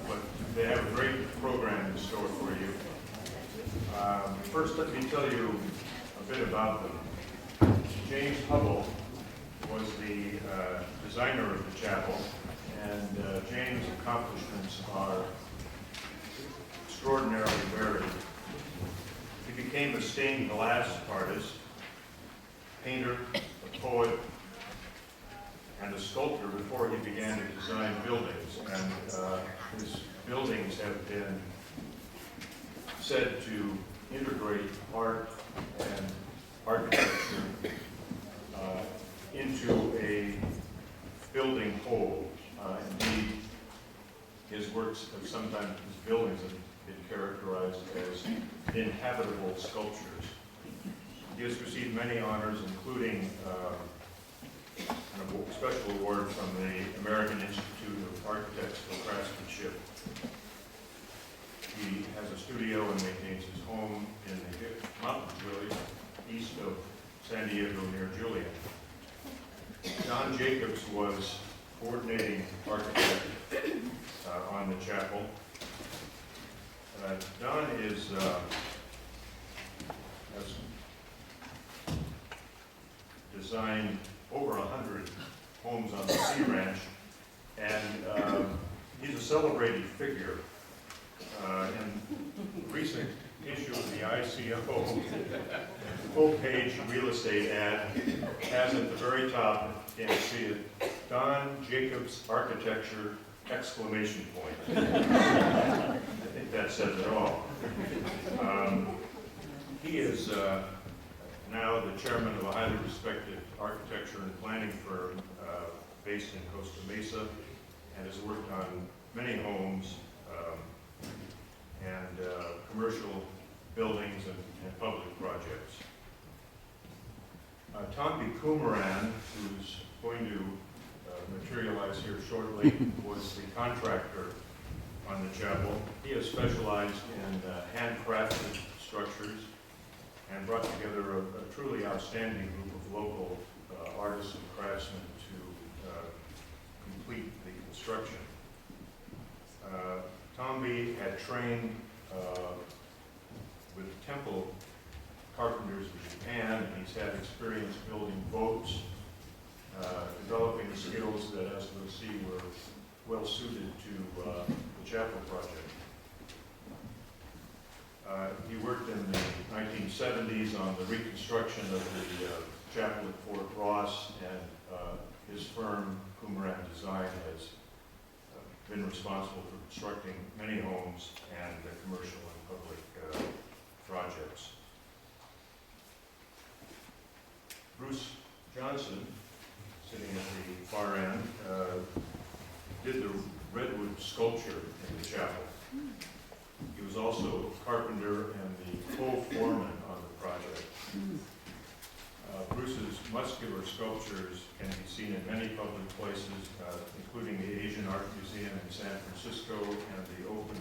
but they have a great program in store for you. First, let me tell you a bit about them. James Hubbell was the designer of the chapel, and James' accomplishments are extraordinarily varied. He became a stained glass artist, painter, a poet, and a sculptor before he began to design buildings. And his buildings have been said to integrate art and architecture into a building whole. Indeed, his works have sometimes, his buildings have been characterized as inhabitable sculptures. He has received many honors, including a special award from the American Institute of Architects for Craftsmanship. He has a studio and maintains his home in the mountains, really, east of San Diego near Julian. Don Jacobs was coordinating architect on the chapel. Don has designed over 100 homes on the Sea Ranch, and he's a celebrated figure. In the recent issue of the ICO, full-page real estate ad has at the very top, you can't see it, Don Jacobs Architecture, exclamation point. I think that says it all. He is now the chairman of a highly respected architecture and planning firm based in Costa Mesa, and has worked on many homes and commercial buildings and public projects. Thamby Kumaran, who's going to materialize here shortly, was the contractor on the chapel. He has specialized in handcrafted structures and brought together a truly outstanding group of local artists and craftsmen to complete the construction. Thamby had trained with temple carpenters in Japan, and he's had experience building boats, developing skills that, as we'll see, were well suited to the chapel project. He worked in the 1970s on the reconstruction of the chapel at Fort Ross, and his firm, Kumaran Design, has been responsible for constructing many homes and commercial and public projects. Bruce Johnson, sitting at the far end, did the redwood sculpture in the chapel. He was also a carpenter and the co-foreman on the project. Bruce's muscular sculptures can be seen in many public places, including the Asian Art Museum in San Francisco and the Open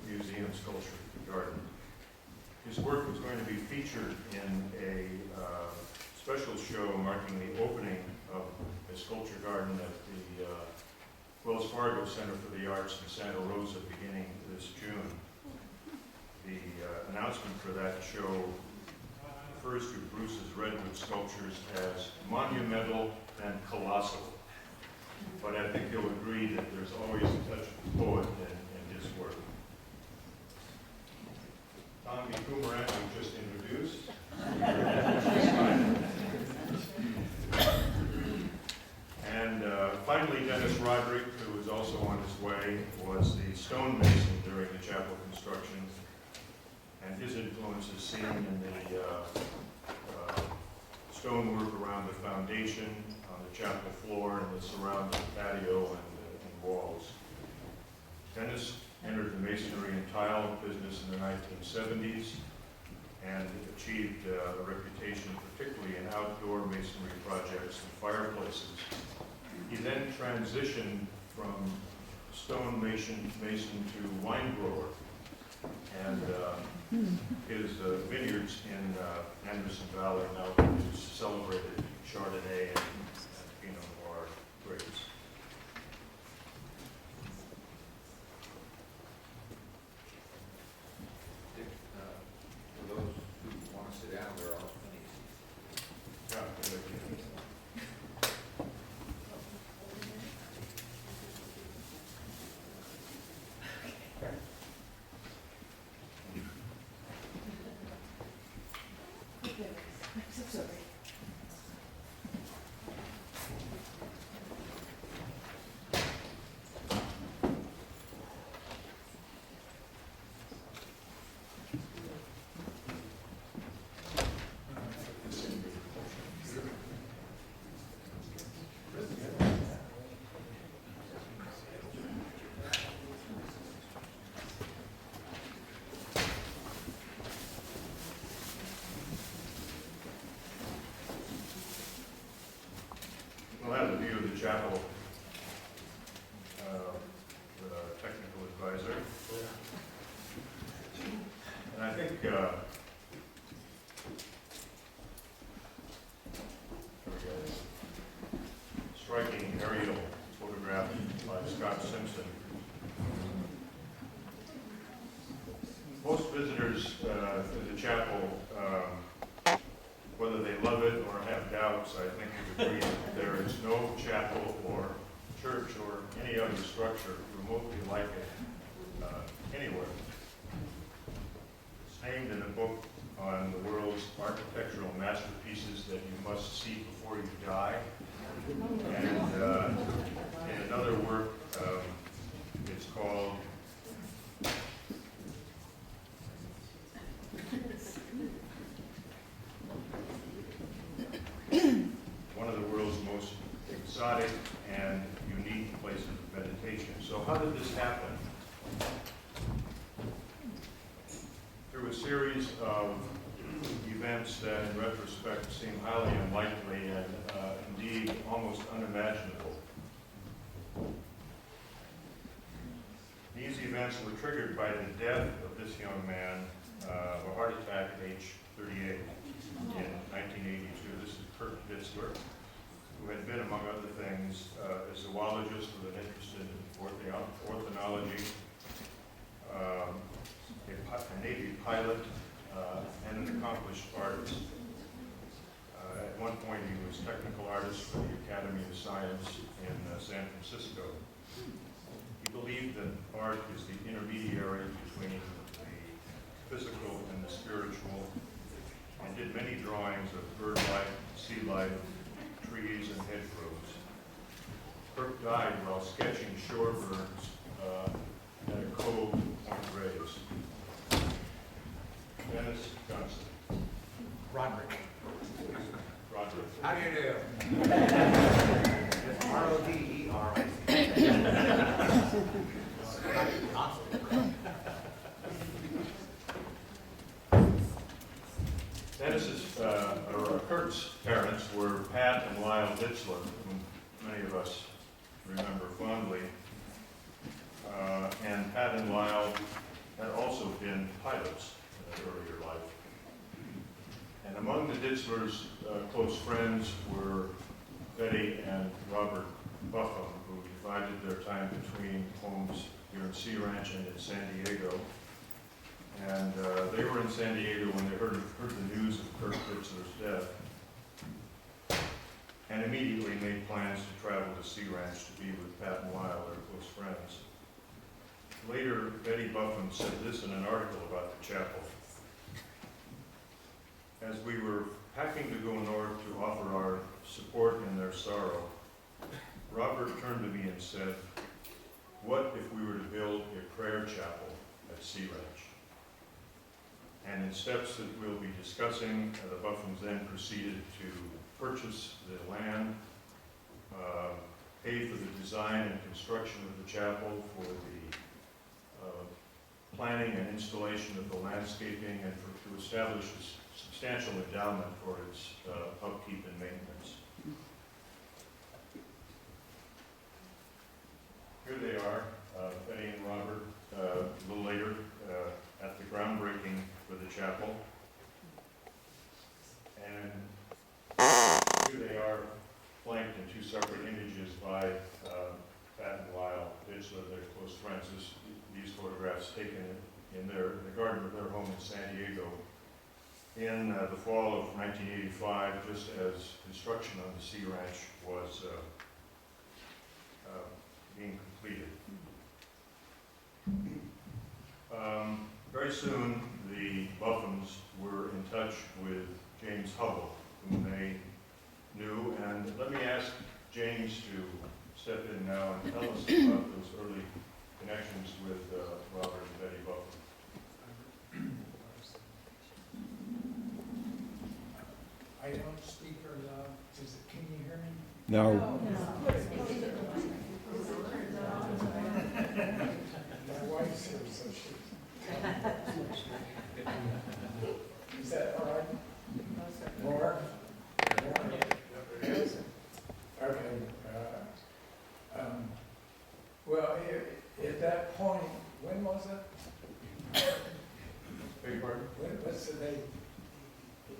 Museum Sculpture Garden. His work is going to be featured in a special show marking the opening of the sculpture garden at the Wells Fargo Center for the Arts in Santa Rosa beginning this June. The announcement for that show refers to Bruce's redwood sculptures as monumental and colossal. But I think you'll agree that there's always a touch of poet in his work. Thamby Kumaran, we just introduced. And finally, Dennis Roderick, who is also on his way, was the stonemason during the chapel construction. And his influence is seen in the stonework around the foundation, on the chapel floor, and the surrounding patio and walls. Dennis entered the masonry and tile business in the 1970s and achieved a reputation, particularly in outdoor masonry projects and fireplaces. He then transitioned from stonemason to wine grower, and his vineyards in Anderson Valley now produce celebrated Chardonnay and Pinot Noir grapes. supervisor. And I think striking aerial photograph by Scott Simpson. Most visitors to the chapel, whether they love it or have doubts, I think would agree that there is no chapel or church or any other structure remotely like it anywhere. It's named in a book on the world's architectural masterpieces that you must see before you die. And in another work, it's called one of the world's most exotic and unique places of meditation. So how did this happen? Through a series of events that in retrospect seem highly unlikely and indeed almost unimaginable. These events were triggered by the death of this young man of a heart attack at age 38 in 1982. This is Kurt Ditzler, who had been, among other things, a zoologist with an interest in ornithology, a Navy pilot, and an accomplished artist. At one point, he was technical artist for the Academy of Science in San Francisco. He believed that art is the intermediary between the physical and the spiritual, and did many drawings of bird life, sea life, trees, and hedgerows. Kirk died while sketching shorebirds at a cove in Point Reyes. Dennis Johnson. Roderick. Roderick. How do you do? R-O-D-E-R-I-C. Kurt's parents were Pat and Lyle Ditzler, whom many of us remember fondly. And Pat and Lyle had also been pilots in their earlier life. And among the Ditzlers' close friends were Betty and Robert Buffum, who divided their time between homes here in Sea Ranch and in San Diego. And they were in San Diego when they heard the news of Kurt Ditzler's death, and immediately made plans to travel to Sea Ranch to be with Pat and Lyle, their close friends. Later, Betty Buffum said this in an article about the chapel. As we were packing to go north to offer our support in their sorrow, Robert turned to me and said, "What if we were to build a prayer chapel at Sea Ranch?" And in steps that we'll be discussing, the Buffums then proceeded to purchase the land, pay for the design and construction of the chapel, for the planning and installation of the landscaping, and to establish a substantial endowment for its upkeep and maintenance. Here they are, Betty and Robert, a little later at the groundbreaking for the chapel. And here they are, flanked in two separate images by Pat and Lyle Ditzler, their close friends. These photographs taken in the garden of their home in San Diego in the fall of 1985, just as construction on the Sea Ranch was being completed. Very soon, the Buffums were in touch with James Hubbell, whom they knew, and let me ask James to step in now and tell us about those early connections with Robert and Betty Buffum. I don't speak very loud. Can you hear me? No. My wife's here, so she. Is that all right? More? Okay. Well, at that point, When was it? Beg your pardon? What's the date?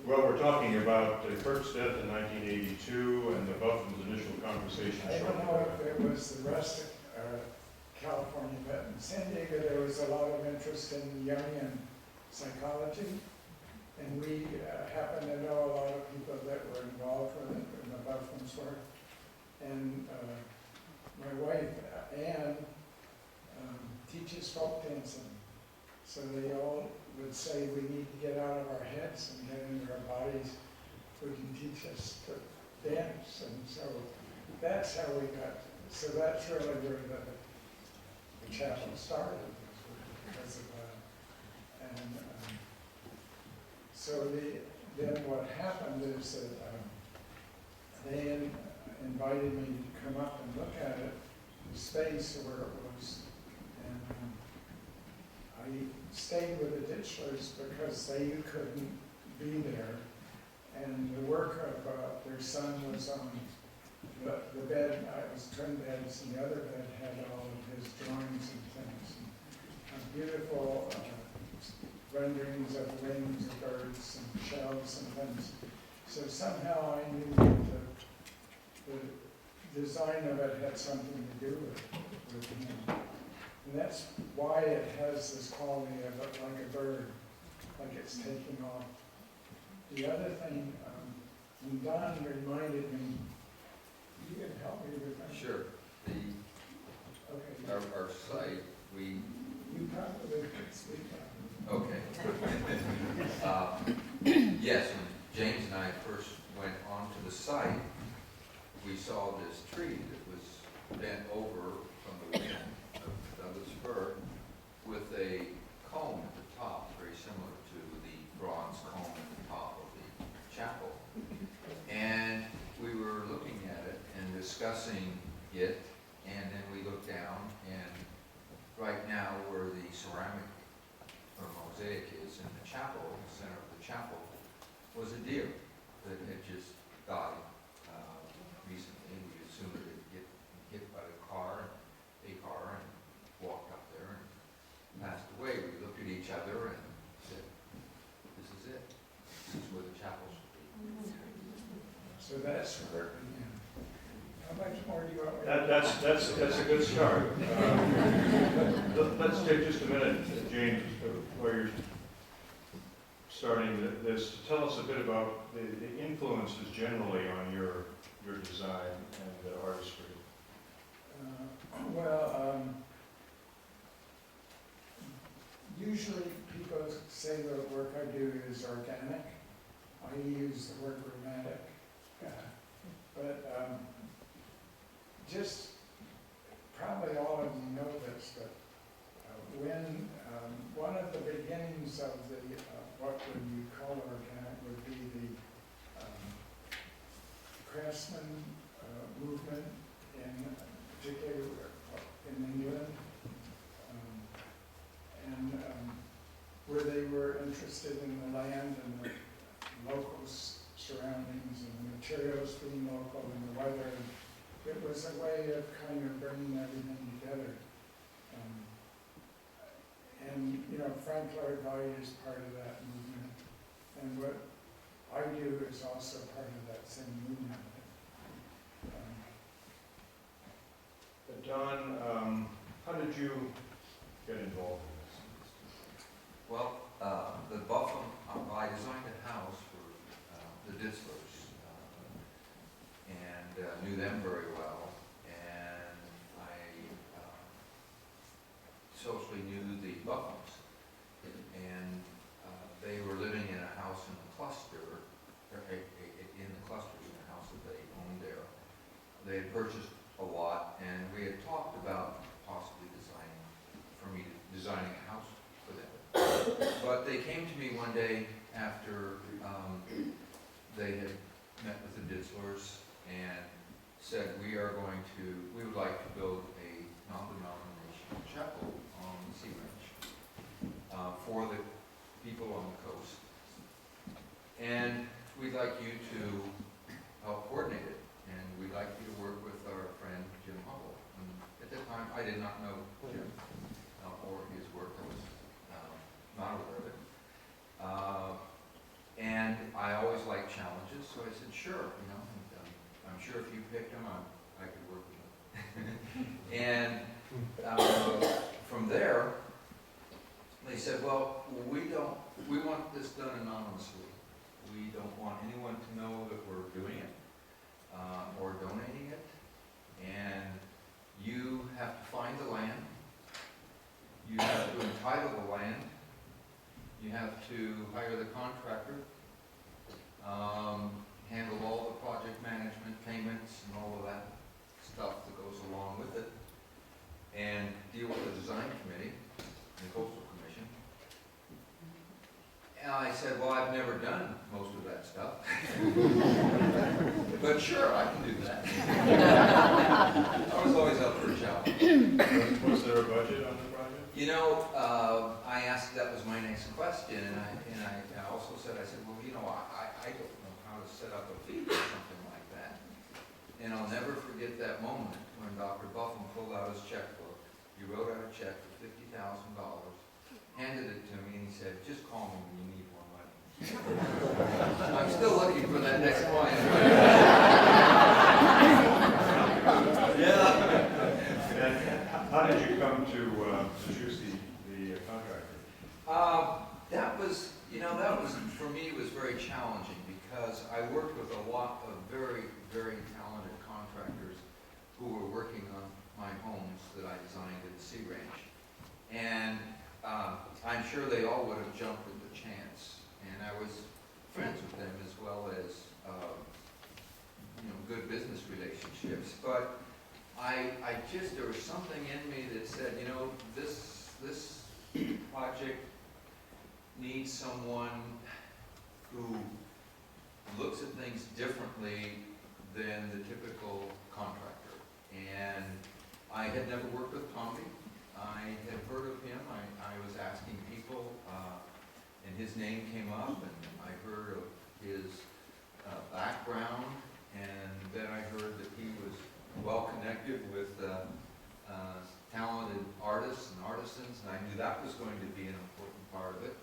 Well, we're talking about Kirk's death in 1982 and the Buffin's initial conversation. I don't know if it was the rest of California, but in San Diego there was a lot of interest in Jungian psychology. And we happen to know a lot of people that were involved with it in the Buffin's work. And my wife, Anne, teaches folk dancing. So they all would say we need to get out of our heads and get into our bodies who can teach us to dance. And so that's how we got, so that's really where the chapel started, because of that. And so then what happened is that they invited me to come up and look at it, the space where it was. And I stayed with the Ditchlers because they couldn't be there. And the work of their son was on the bed. It was twin beds, and the other bed had all of his drawings and things. And beautiful renderings of wings of birds and shells and things. So somehow I knew that the design of it had something to do with him. And that's why it has this quality of it like a bird, like it's taking off. The other thing, and Don reminded me, you can help me with that? Sure. Okay. Our site, we, You probably could speak up. okay. Yes, when James and I first went onto the site, we saw this tree that was bent over from the wind of Douglas fir with a comb at the top, very similar to the bronze comb at the top of the chapel. And we were looking at it and discussing it, and then we looked down, and right now where the ceramic or mosaic is in the chapel, in the center of the chapel, was a deer that had just died recently. We assumed it had get hit by a car, and walked up there and passed away. We looked at each other and said, "This is it. This is where the chapel should be." So that's where, how much more do you want me to? That's a good start. Let's take just a minute, James, while you're starting this, to tell us a bit about the influences generally on your design and artistry. Usually people say the work I do is organic. I use the word romantic. But just, probably all of you know this, but when one of the beginnings of the, what would you call organic, would be the craftsmen movement, in particular in England, and where they were interested in the land and the local surroundings and the materials being local and the weather. It was a way of kind of bringing everything together. And, you know, Frank Lloyd Wright is part of that movement. And what I do is also part of that same movement. Don, how did you get involved in this? Well, the Buffalo, I designed a house for the Ditzlers, and knew them very well, and I socially knew the Buffons, and they were living in a house in the cluster, in the clusters in a house that they owned there. They had purchased a lot, and we had talked about possibly designing a house for them. But they came to me one day after they had met with the Ditzlers and said, we would like to build a non-denominational chapel on the Sea Ranch for the people on the coast. And we'd like you to help coordinate it, and we'd like you to work with our friend Jim Hubbell. And at that time, I did not know Jim or his picked them, I could work with them. And from there, they said, well, we want this done anonymously. We don't want anyone to know that we're doing it or donating it. And you have to find the land. You have to entitle the land. You have to hire the contractor, handle all the project management payments and all of that stuff that goes along with it, and deal with the design committee and the coastal commission. And I said, well, I've never done most of that stuff. But sure, I can do that. I was always up for a challenge. Was there a budget on the project? You know, I asked, that was my next question, and I also said, well, you know, I don't know how to set up a fee or something like that. And I'll never forget that moment when Dr. Buffum pulled out his checkbook. He wrote out a check for $50,000, handed it to me, and he said, just call me when you need more money. I'm still looking for that next client. Yeah. And how did you come to choose the contractor? That was, you know, that was, for me, was very challenging because I worked with a lot of very, very talented contractors who were working on my homes that I designed at the Sea Ranch. And I'm sure they all would have jumped at the chance. And I was friends with them as well as, you know, good business relationships. But I just, there was something in me that said, you know, this project needs someone who looks at things differently than the typical contractor. And I had never worked with Thamby. I had heard of him. I was asking people, and his name came up, and I heard of his background, and then I heard that he was well connected with talented artists and artisans, and I knew that was going to be an important part of it.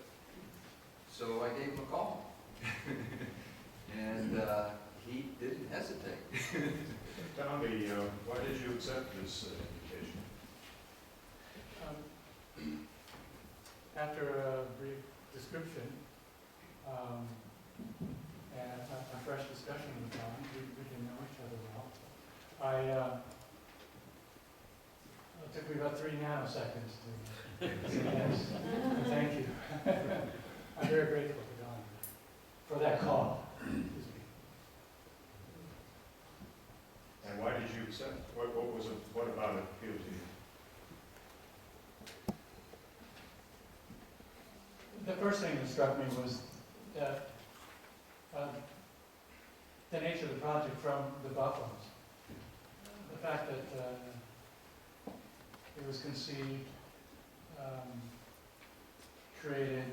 So I gave him a call. And he didn't hesitate. Thamby, why did you accept this invitation? After a brief description and a fresh discussion with Don, we didn't know each other well. It took me about 3 nanoseconds to say yes. Thank you. I'm very grateful to Don for that call. And why did you accept? What was it? What about it appealed to you? The first thing that struck me was that the nature of the project from the Buffums. The fact that it was conceived, created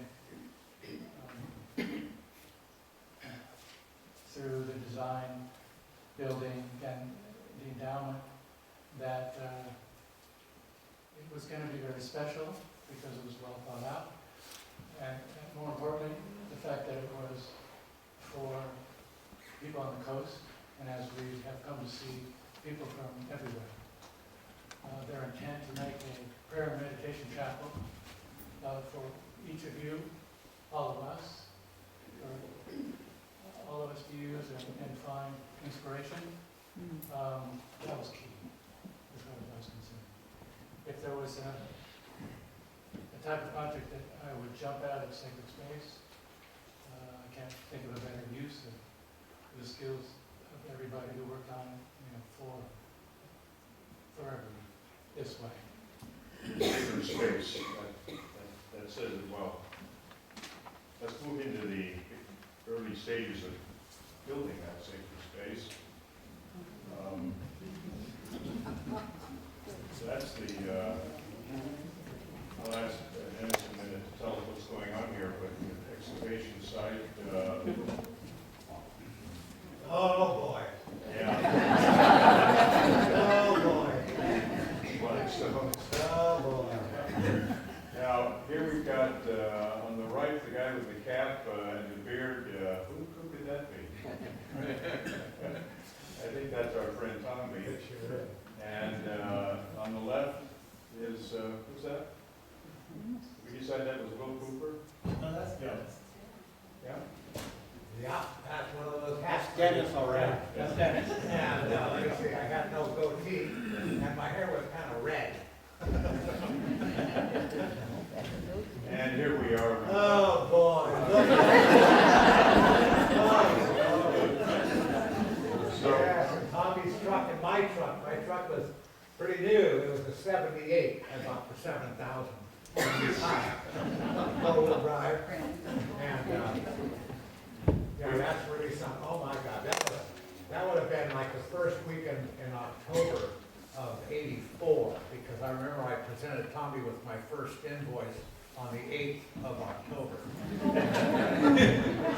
through the design, building, and the endowment, that it was going to be very special because it was well thought out. And more importantly, the fact that it was for people on the coast, and as we have come to see, people from everywhere. Their intent to make a prayer and meditation chapel for each of you, all of us, for all of us to use and find inspiration. That was key, as far as I was concerned. If there was a type of project that I would jump out of sacred space, I can't think of a better use of the skills of everybody who worked on it, you know, forever this way. Sacred space, that says it well. Let's move into the early stages of building that sacred space. So that's the, I'll ask Dennis in a minute to tell us what's going on here, but the excavation site, Oh, boy. yeah. Oh, boy. Limestone. Oh, boy. Now, here we've got, on the right, the guy with the cap and the beard. Who could that be? I think that's our friend Thamby. And on the left is, who's that? We decided that was Will Cooper? No, that's Dennis. Yeah? Yeah, that's one of those hats. That's Dennis, all right. That's Dennis. And, like I say, I had no goatee, and my hair was kind of red. And here we are. Oh, boy. So, Yeah, Tommy's truck and my truck was pretty new. It was a 78. I bought for 7,000. Four-wheel drive. And, yeah, that's really something. Oh, my God. That would have been like the first weekend in October of '84, because I remember I presented Tommy with my first invoice on the 8th of October.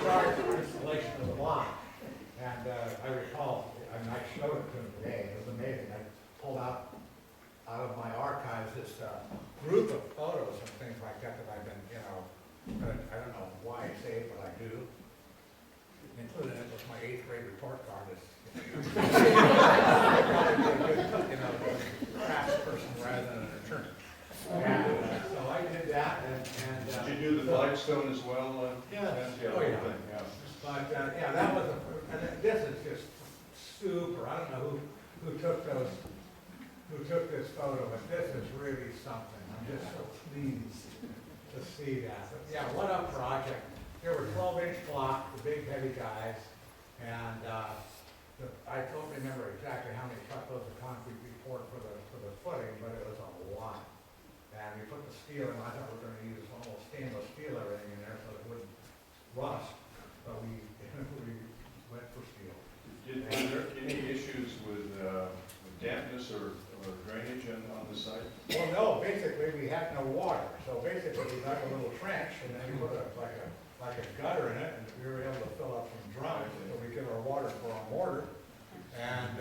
Charged for installation of the block. And I recall, I mean, I showed it to him today. It was amazing. I pulled out of my archives this group of photos and things like that that I've been, I don't know why I say it, but I do. Including it was my 8th grade report card. Crafts person rather than an attorney. And so I did that, and did you do the flagstone as well? Yeah. Yeah, Oh, yeah. yeah. But, yeah, that was and this is just super. I don't know who took this photo, but this is really something. I'm just so pleased to see that. But yeah, what a project. There were 12-inch blocks, the big heavy guys, and I don't remember exactly how many truckloads of concrete we poured for the footing, but it was a lot. And we put the steel in. I thought we were going to use almost stainless steel everything in there so it wouldn't rust, but we went for steel. Were there any issues with dampness or drainage on the site? Well, no, basically we had no water. So basically we dug a little trench and then we put like a gutter in it, and we were able to fill up some drums so we get our water for our mortar. And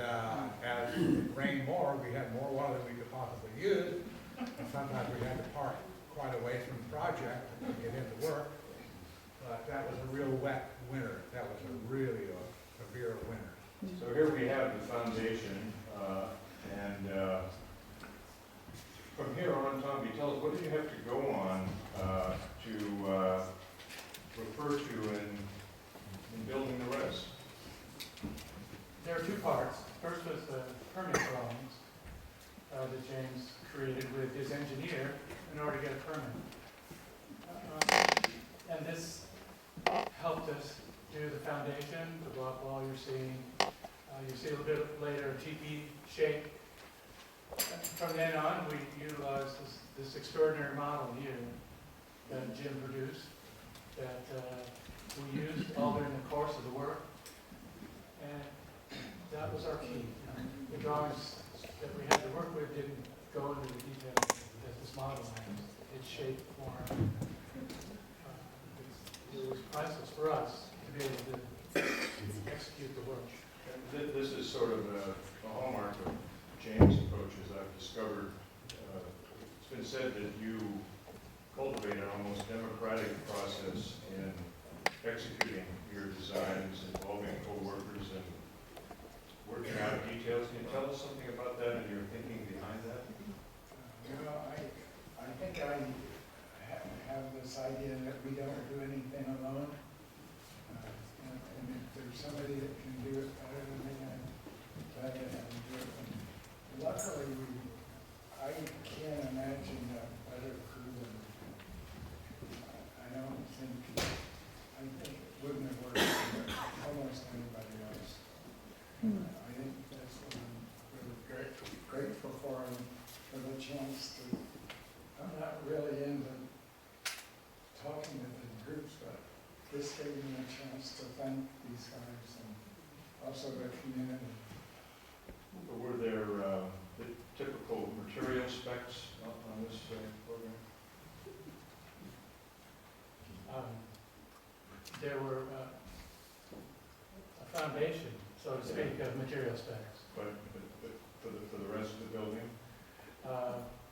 as it rained more, we had more water than we could possibly use. And sometimes we had to park quite a ways from the project to get into work. But that was a real wet winter. That was a really severe winter. So here we have the foundation, and from here on, Tommy, tell us, what did you have to go on to refer to in building the rest? There are two parts. First was the permit drawings that James created with his engineer in order to get a permit. And this helped us do the foundation, the block wall you're seeing. You see a little bit later a teepee shape. From then on, we utilized this extraordinary model here that Jim produced, that we used all during the course of the work. And that was our key. The drawings that we had to work with didn't go into the detail that this model has. Its shape, form. It was priceless for us to be able to execute the work. And this is sort of a hallmark of James' approaches. I've discovered, it's been said that you cultivate an almost democratic process in executing your designs, involving co-workers and working out details. Can you tell us something about that and your thinking behind that? I think I have this idea that we don't do anything alone. And if there's somebody that can do it better than me, I'm glad to have them do it. And luckily, I can't imagine a better crew than I think it wouldn't have worked for almost anybody else. I think that's what I'm really grateful for, and for the chance to, I'm not really into talking to the groups, but this gave me a chance to thank these guys and also the community. Were there the typical material specs on this program? There were a foundation, so to speak, of material specs. But for the rest of the building?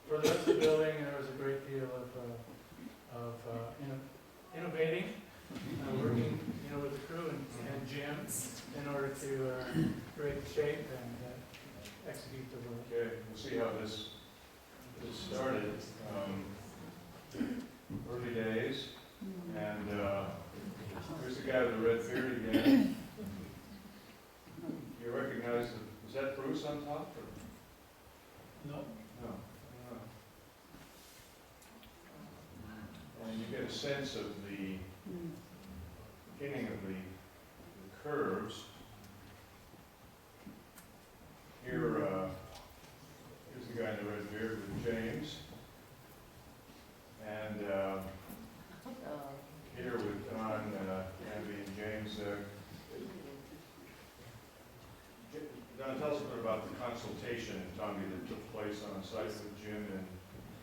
For the rest of the building, there was a great deal of innovating, working, with the crew and Jim in order to create the shape and execute the work. Okay, we'll see how this started. Early days, and here's the guy with the red beard again. You recognize, is that Bruce on top? Or? No. No. And you get a sense of the beginning of the curves. Here, here's the guy in the red beard with James. And here with Don, Thamby, and James. Don, tell us a bit about the consultation, Thamby, that took place on site with Jim and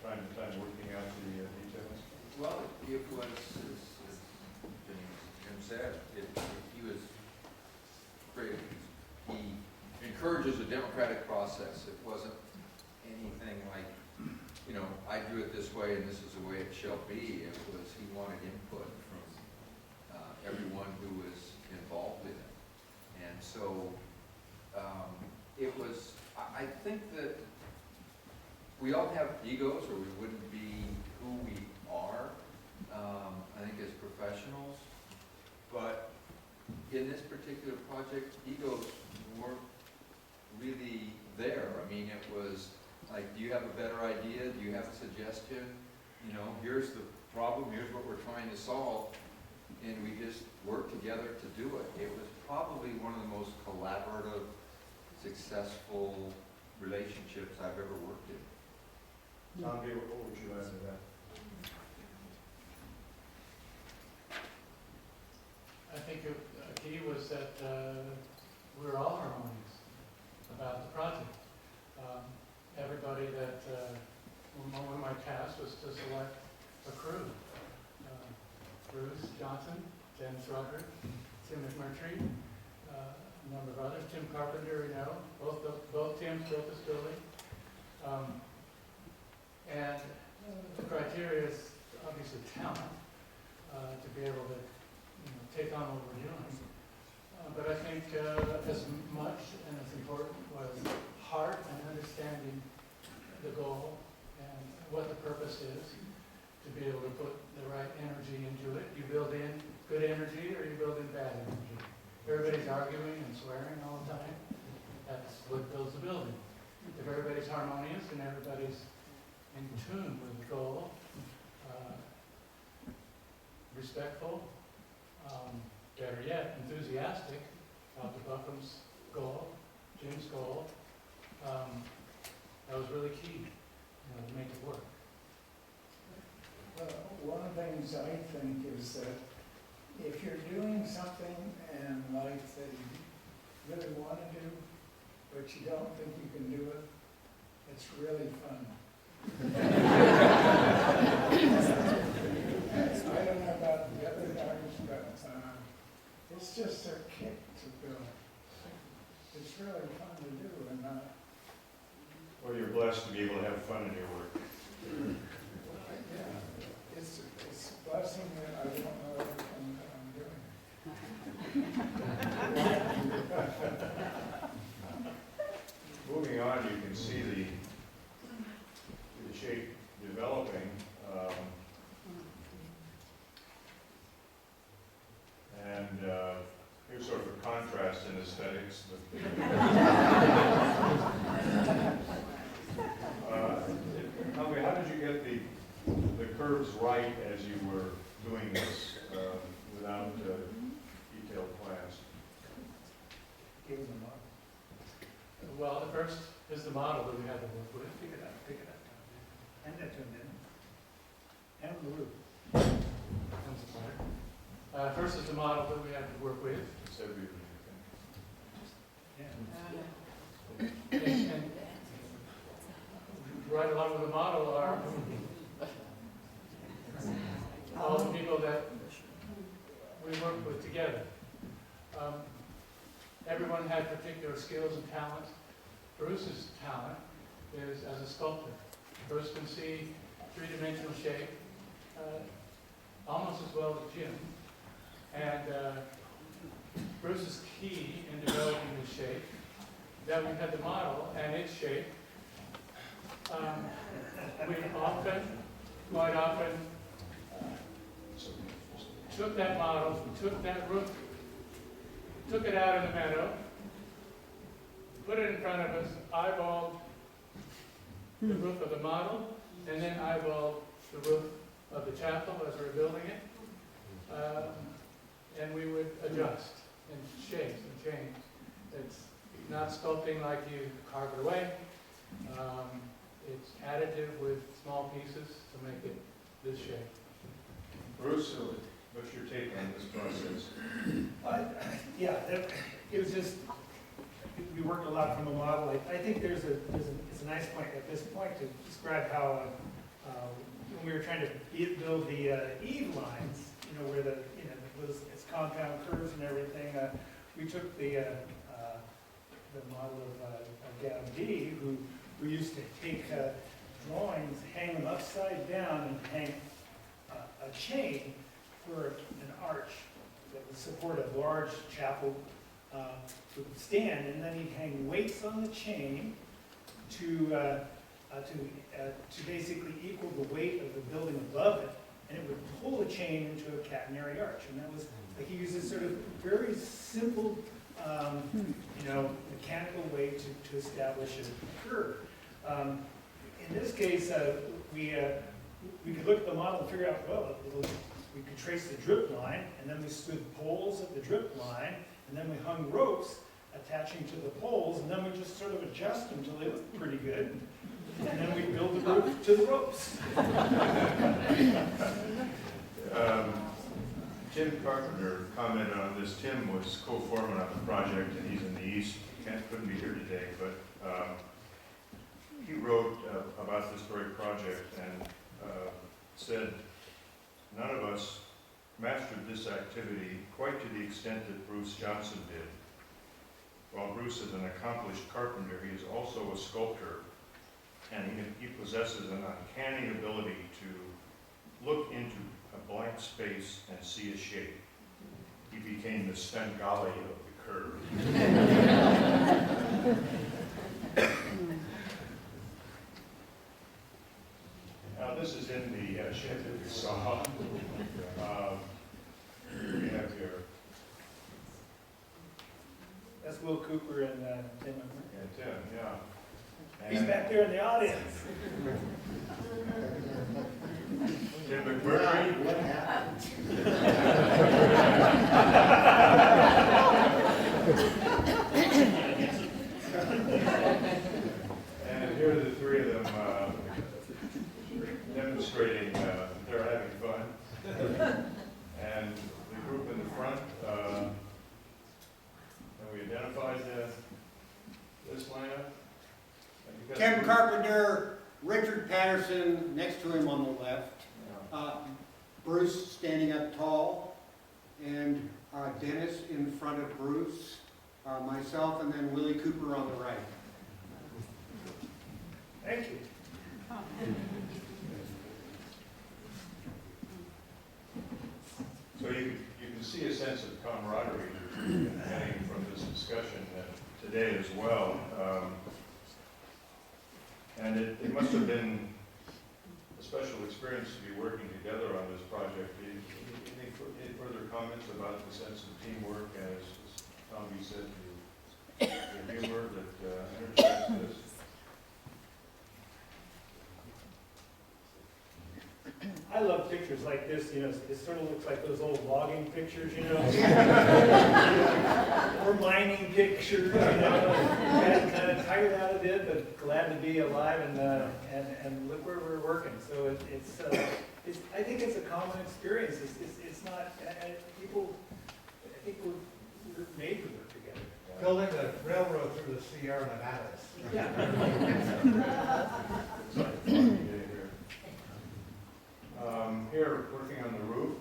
time to time working out the details. Well, it was, as Jim said, he was great. He encourages a democratic process. It wasn't anything like, you know, I do it this way and this is the way it shall be. It was, he wanted input from everyone who was involved in it. And so it was, I think that we all have egos or we wouldn't be who we are, I think as professionals. But in this particular project, egos weren't really there. I mean, it was like, do you have a better idea? Do you have a suggestion? You know, here's the problem, here's what we're trying to solve. And we just worked together to do it. It was probably one of the most collaborative, successful relationships I've ever worked in. Thamby, what would you add to that? I think a key was that we were all harmonious about the project. Everybody that, one of my tasks was to select a crew. Bruce Johnson, James Roderick, Tim McMurtry, a number of others, Tim Carpenter, you know, both Tims built this building. And the criteria is obviously talent, to be able to, you know, take on what we're doing. But I think as much and as important was heart and understanding the goal and what the purpose is, to be able to put the right energy into it. You build in good energy or you build in bad energy. Everybody's arguing and swearing all the time. That's what builds the building. If everybody's harmonious and everybody's in tune with the goal, respectful, better yet, enthusiastic about the Buckham's goal, Jim's goal, that was really key, you know, to make it work. One of the things I think is that if you're doing something in life that you really want to do, but you don't think you can do it, it's really fun. I don't know about the other guys, but it's just a kick to build. It's really fun to do, and Well, you're blessed to be able to have fun in your work. yeah, it's a blessing that I don't know everything that I'm doing. Moving on, you can see the shape developing. And here's sort of a contrast in aesthetics. Tell me, how did you get the curves right as you were doing this without detailed plans? Give them up. Well, the first is the model that we had to work with. Pick it up. And that to them. And the roof. Comes apart. First is the model that we had to work with. It's everything. And right along with the model are all the people that we worked with together. Everyone had particular skills and talents. Bruce's talent is as a sculptor. Bruce can see three-dimensional shape almost as well as Jim. And Bruce is key in developing the shape. that we had the model and its shape, we quite often, took that model, took that roof, took it out in the meadow, put it in front of us, eyeballed the roof of the model, and then eyeballed the roof of the chapel as we were building it. And we would adjust and shape and change. It's not sculpting like you carve it away. It's additive with small pieces to make it this shape. Bruce, what's your take on this process? Yeah, it was just, we worked a lot from a model. I think it's a nice point at this point to describe how when we were trying to build the eave lines, where it's compound curves and everything, we took the model of Gab D, who used to take drawings, hang them upside down, and hang a chain for an arch that would support a large chapel would stand, and then he'd hang weights on the chain to basically equal the weight of the building above it, and it would pull the chain into a catenary arch. And that was, like, he uses sort of very simple, mechanical way to establish a curve. In this case, we could look at the model and figure out, well, we could trace the drip line, and then we stood poles at the drip line, and then we hung ropes attaching to the poles, and then we just sort of adjust them until they look pretty good. And then we build the roof to the ropes. Tim Carpenter commented on this. Tim was co-foreman on the project, and he's in the East. Couldn't be here today, but he wrote about this very project and said, "None of us mastered this activity quite to the extent that Bruce Johnson did. While Bruce is an accomplished carpenter, he is also a sculptor, and he possesses an uncanny ability to look into a blank space and see a shape. He became the Svengali of the curve." Now, this is in the shed that we saw. We have here, That's Will Cooper and Tim. and Tim, yeah. He's And back there in the audience. Tim McMurray. What happened? And here are the three of them demonstrating they're having fun. And the group in the front, and we identified this lineup. Kevin Carpenter, Richard Patterson next to him on the left, Bruce standing up tall, and Dennis in front of Bruce, myself, and then Willie Cooper on the right. Thank you. So you can see a sense of camaraderie getting from this discussion today as well. And it must have been a special experience to be working together on this project. Any further comments about the sense of teamwork, as Thamby said, the humor that energized this? I love pictures like this, it sort of looks like those old logging pictures, or mining pictures, kind of tired out of it, but glad to be alive and look where we're working. So I think it's a common experience. It's not, people, I think we're made to work together. Building the railroad through the Sierra Nevadas. Yeah. Here, working on the roof,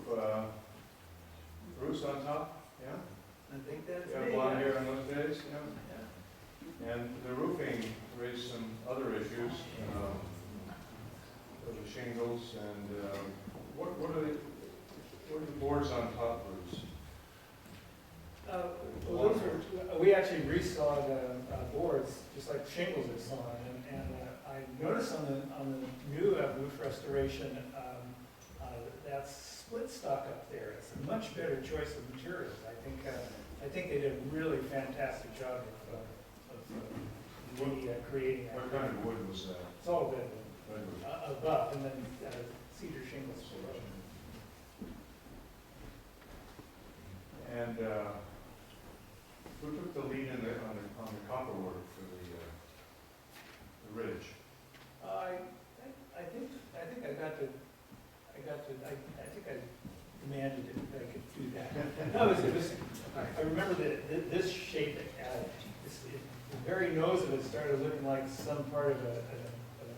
Bruce on top, yeah? I think that's You have me. blonde hair in those days, yeah? And the roofing raised some other issues, the shingles, and what are the boards on top, Bruce? We actually resawed boards just like shingles or so on. And I noticed on the new roof restoration, that split stock up there, it's a much better choice of materials. I think they did a really fantastic job of creating that. What kind of wood was that? It's all good, Redwood. above, and then cedar shingles below. And who took the lead on the copper work for the ridge? I think I demanded it, that I could do that. No, it was, I remember that this shape, the very nose of it started looking like some part of an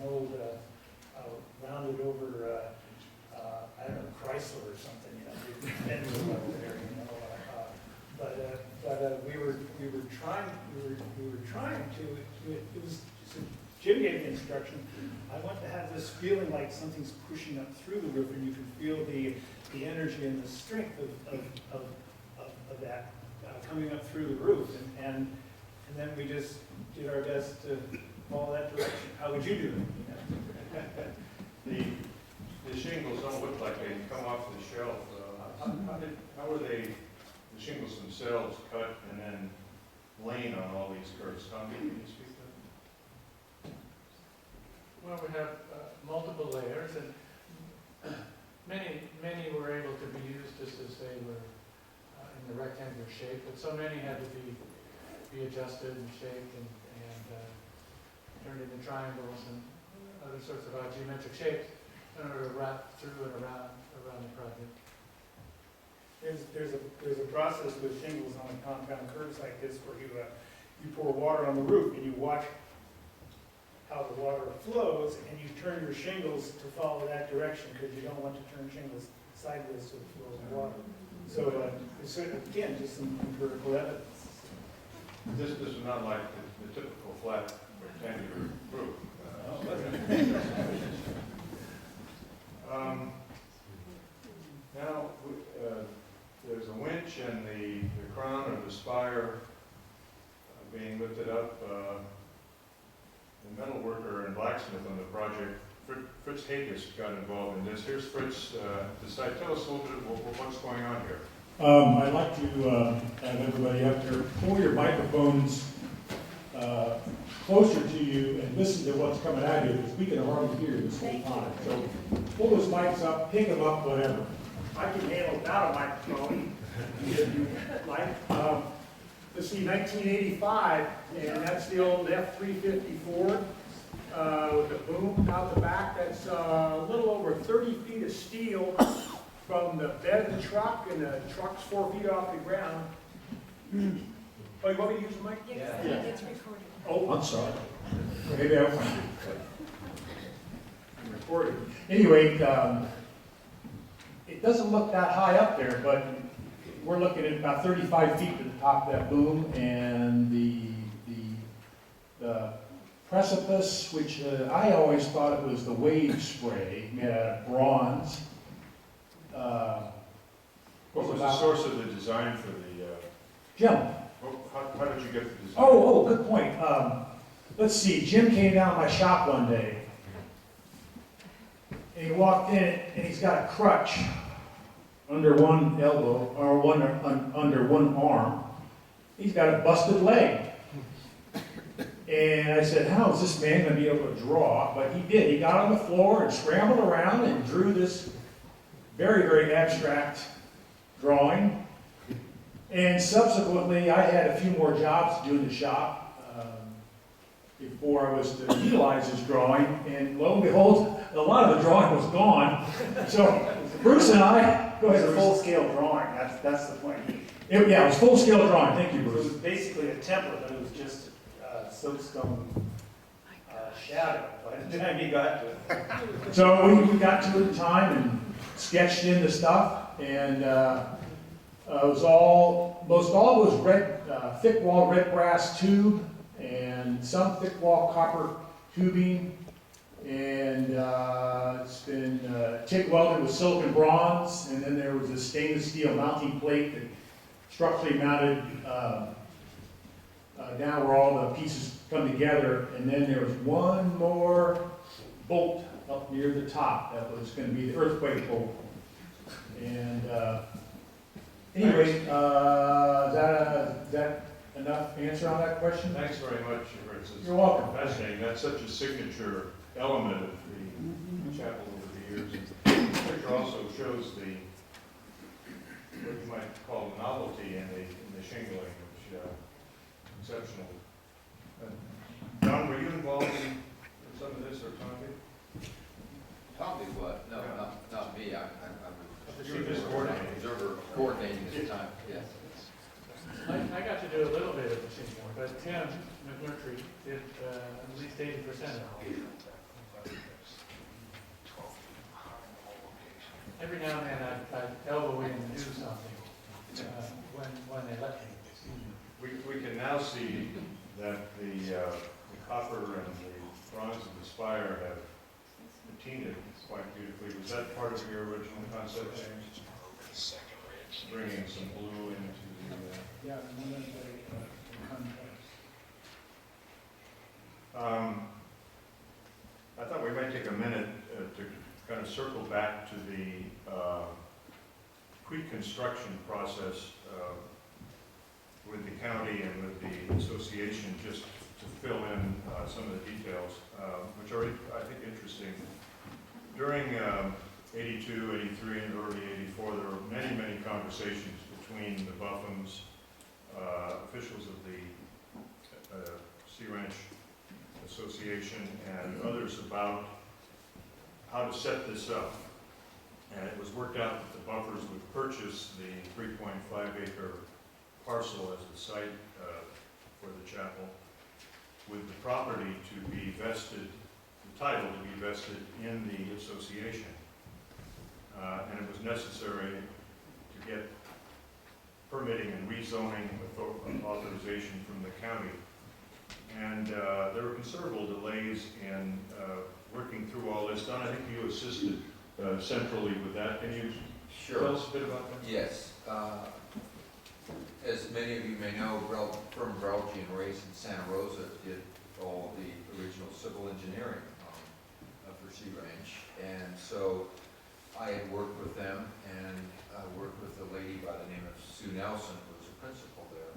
old, rounded over, I don't know, Chrysler or something, you know, big fender level there, you know. But we were trying to, it was, so Jim gave me instruction. I want to have this feeling like something's pushing up through the roof, and you can feel the energy and the strength of that coming up through the roof. And then we just did our best to follow that direction. How would you do it? You know? The shingles don't look like they come off the shelf. How were they, the shingles themselves, cut and then laid on all these curves? Thamby, can you speak to that? Well, we have multiple layers, and many were able to be used just as they were in the rectangular shape, but so many had to be adjusted and shaped and turned into triangles and other sorts of odd geometric shapes in order to wrap through and around the project. There's a process with shingles on compound curves like this where you pour water on the roof and you watch how the water flows, and you turn your shingles to follow that direction because you don't want to turn shingles sideways to the flow of water. So, again, just some empirical evidence. This is not like the typical flat rectangular roof. Now, there's a winch and the crown of the spire being lifted up. The metal worker and blacksmith on the project, Fritz Hagus, got involved in this. Here's Fritz. Tell us a little bit of what's going on here. I'd like to have everybody up there pull your microphones closer to you and listen to what's coming out of you, because we can hardly hear you this whole time. So pull those mics up, pick them up, whatever. I can handle without a microphone, if you like. Let's see, 1985, and that's the old F-350 Ford with the boom out the back. That's a little over 30 feet of steel from the bed of the truck, and the truck's 4 feet off the ground. Oh, you want me to use the mic? Yeah, it's recorded. Oh, I'm sorry. Maybe I'm recording. Anyway, it doesn't look that high up there, but we're looking at about 35 feet to the top of that boom, and the precipice, which I always thought it was the wave spray made out of bronze. What was the source of the design for the? Jim. How did you get the design? Oh, good point. Let's see. Jim came down to my shop one day, and he walked in, and he's got a crutch under one elbow, or under one arm. He's got a busted leg. And I said, how is this man going to be able to draw? But he did. He got on the floor and scrambled around and drew this very, very abstract drawing. And subsequently, I had a few more jobs to do in the shop before I was to utilize this drawing. And lo and behold, a lot of the drawing was gone. So Bruce and I, go ahead. It was a full-scale drawing, that's the point. Yeah, it was full-scale drawing. Thank you, It Bruce. was basically a template, but it was just soapstone shadow by the time he got to it. So we got to it in time and sketched in the stuff, and it was most all was red, thick wall red brass tube, and some thick wall copper tubing, and it's been TIG welded with silicon bronze, and then there was a stainless steel mounting plate that structurally mounted down where all the pieces come together, and then there was one more bolt up near the top that was gonna be the earthquake bolt. And, anyway, is that enough answer on that question? Thanks very much, Fritz. It's You're welcome. fascinating. That's such a signature element of the chapel over the years. The picture also shows what you might call the novelty in the shingling, which exceptional. John, were you involved in some of this, or Thamby? Thamby what? No, Yeah. not me. I You were just coordinating. observer coordinating at the time, yes. I got to do a little bit of the shingling, but Tim McMurtry did at least 80% of it. Every now and then I'd elbow in and do something when they let me. We can now see that the copper and the bronze of the spire have patinaed quite beautifully. Was that part of your original concept, James? Bringing some blue into the... Yeah, one of the contracts. I thought we might take a minute to kind of circle back to the pre-construction process with the county and with the association, just to fill in some of the details, which are, I think, interesting. During 82, 83, and early 84, there were many, many conversations between the Buffums, officials of the Sea Ranch Association, and others about how to set this up. And it was worked out that the Buffers would purchase the 3.5 acre parcel as the site for the chapel, with the property to be vested, the title to be vested in the association. And it was necessary to get permitting and rezoning authorization from the county. And there were considerable delays in working through all this. Don, I think you assisted centrally with that. Can you tell us a bit about that? Yes. As many of you may know, firm Brelge and Race in Santa Rosa did all the original civil engineering for Sea Ranch. And so I had worked with them, and worked with a lady by the name of Sue Nelson, who was a principal there.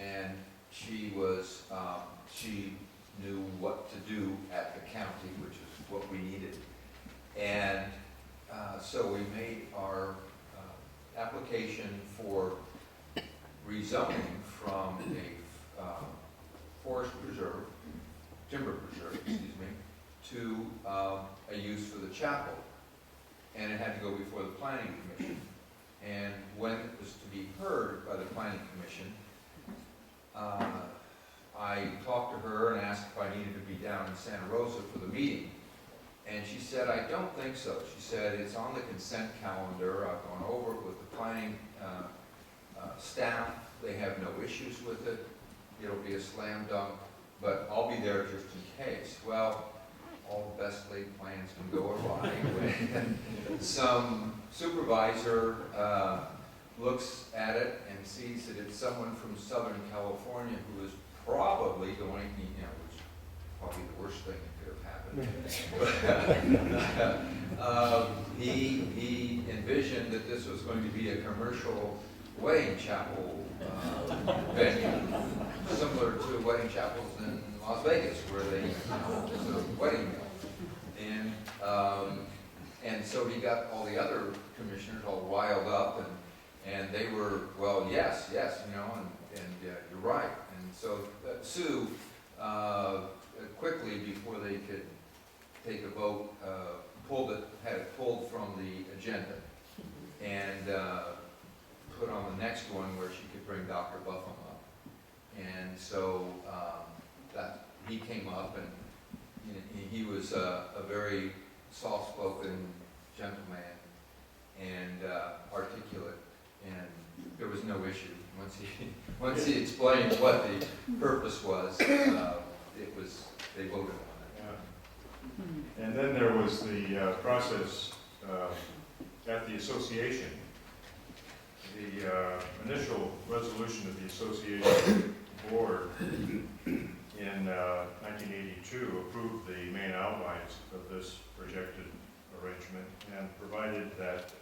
And she was, she knew what to do at the county, which is what we needed. And so we made our application for rezoning from a forest preserve, timber preserve, excuse me, to a use for the chapel. And it had to go before the planning commission. And when it was to be heard by the planning commission, I talked to her and asked if I needed to be down in Santa Rosa for the meeting. And she said, I don't think so. She said, it's on the consent calendar. I've gone over it with the planning staff. They have no issues with it. It'll be a slam dunk, but I'll be there just in case. Well, all the best laid plans can go awry when some supervisor looks at it and sees that it's someone from Southern California who is probably going, which is probably the worst thing that could have happened. He envisioned that this was going to be a commercial wedding chapel venue, similar to wedding chapels in Las Vegas, where they, it's a wedding meal. And so he got all the other commissioners all riled up, and they were, well, yes, and you're right. And so Sue, quickly before they could take a vote, had it pulled from the agenda, and put on the next one where she could bring Dr. Buffum up. And so that he came up, and he was a very soft-spoken gentleman and articulate, and there was no issue. Once he explained what the purpose was, they voted on it. Yeah. And then there was the process at the association. The initial resolution of the association board in 1982 approved the main outlines of this projected arrangement and provided that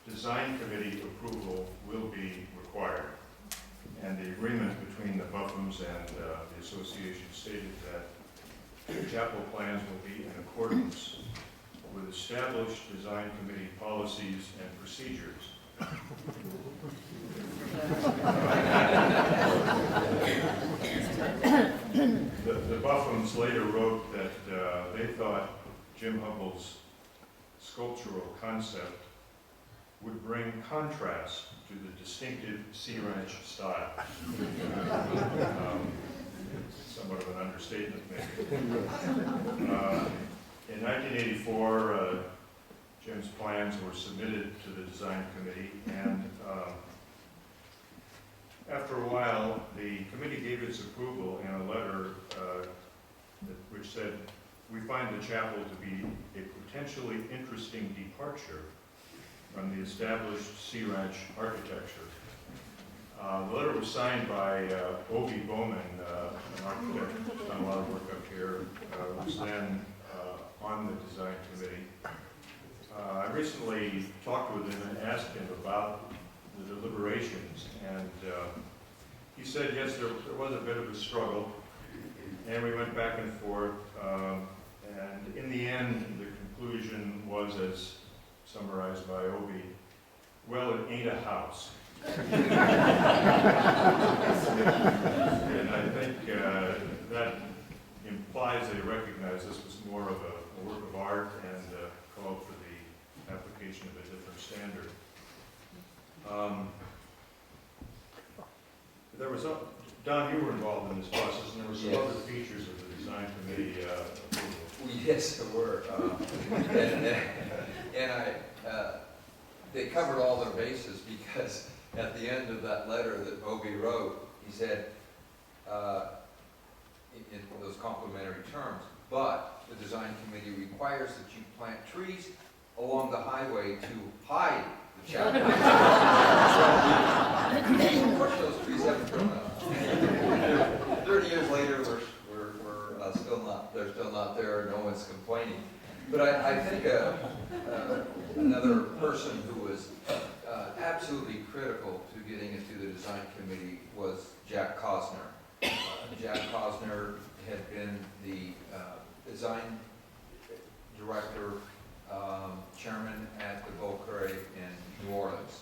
design committee approval will be required. And the agreement between the Buffums and the association stated that the chapel plans will be in accordance with established design committee policies and procedures. The Buffums later wrote that they thought Jim Hubbell's sculptural concept would bring contrast to the distinctive sea ranch style. Somewhat of an understatement, maybe. In 1984, Jim's plans were submitted to the design committee, and after a while, the committee gave its approval in a letter which said, "We find the chapel to be a potentially interesting departure from the established sea ranch architecture." The letter was signed by Obi Bowman, an architect who's done a lot of work up here, who was then on the design committee. I recently talked with him and asked him about the deliberations, and he said, yes, there was a bit of a struggle, and we went back and forth, and in the end, the conclusion was, as summarized by Obi, well, it ain't a house. And I think that implies they recognize this was more of a work of art and called for the application of a different standard. There was Don, you were involved in this process, and there were some other features of the design committee approval. Yes, there were. They covered all their bases, because at the end of that letter that Obi wrote, he said, in those complimentary terms, but the design committee requires that you plant trees along the highway to hide the chapel. Of course, those trees haven't grown up. 30 years later, we're still not. They're still not there. No one's complaining. But I think another person who was absolutely critical to getting it to the design committee was Jack Cosner. Jack Cosner had been the design director, chairman at the Beaucret in New Orleans.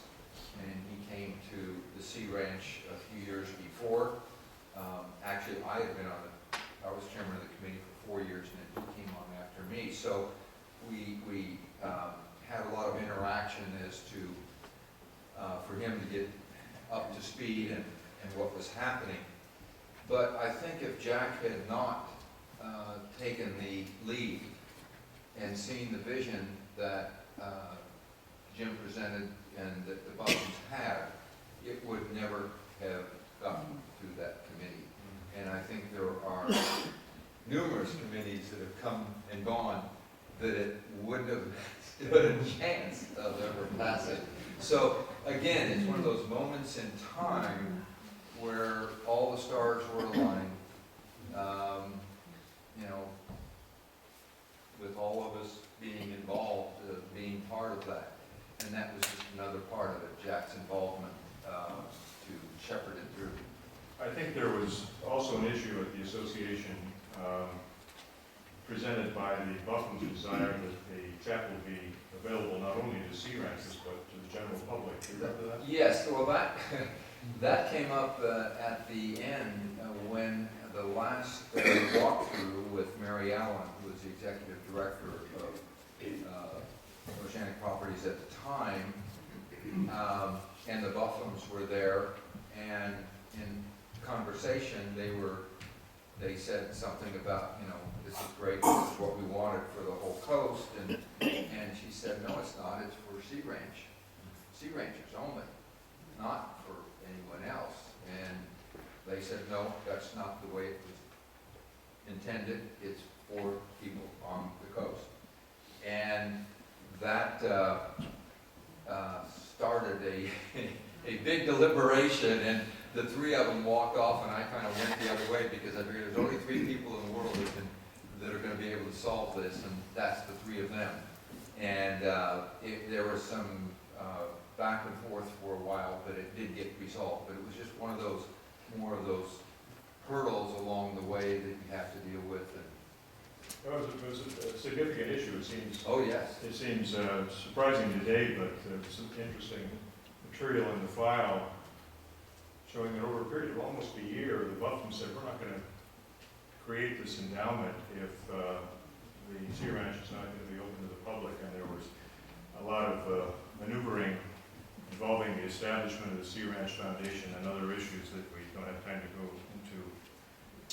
And he came to the Sea Ranch a few years before. Actually, I was chairman of the committee for 4 years, and then he came on after me. So we had a lot of interaction as to, for him to get up to speed and what was happening. But I think if Jack had not taken the lead and seen the vision that Jim presented and that the Buffums had, it would never have gotten to that committee. And I think there are numerous committees that have come and gone that it wouldn't have stood a chance of ever passing. So again, it's one of those moments in time where all the stars were aligned, with all of us being involved, being part of that. And that was just another part of it, Jack's involvement to shepherd it through. I think there was also an issue at the association presented by the Buffums' desire that the chapel be available not only to sea ranchers but to the general public. Do you remember that? Yes, well that came up at the end when the last walkthrough with Mary Allen, who was the executive director of Oceanic Properties at the time, and the Buffums were there, and in conversation they said something about, this is great, this is what we wanted for the whole coast, and she said, no, it's not, it's for sea ranchers only, not for anyone else. And they said, no, that's not the way it was intended, it's for people on the coast. And that started a big deliberation, and the three of them walked off, and I kind of went the other way because I figured there's only three people in the world that are going to be able to solve this, and that's the three of them. And there was some back and forth for a while, but it did get resolved. But it was just one of those, more of those hurdles along the way that you have to deal with. And It was a significant issue, it seems. oh yes, It seems surprising today, but some interesting material in the file showing that over a period of almost a year, the Buffins said, we're not going to create this endowment if the Sea Ranch is not going to be open to the public. And there was a lot of maneuvering involving the establishment of the Sea Ranch Foundation and other issues that we don't have time to go into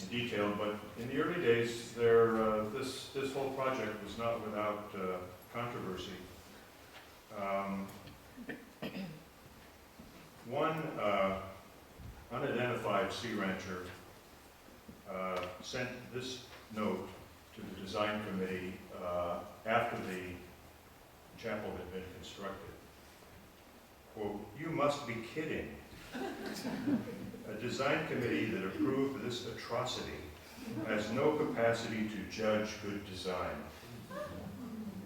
in detail. But in the early days, this whole project was not without controversy. One unidentified sea rancher sent this note to the design committee after the chapel had been constructed. Quote, "You must be kidding. A design committee that approved this atrocity has no capacity to judge good design.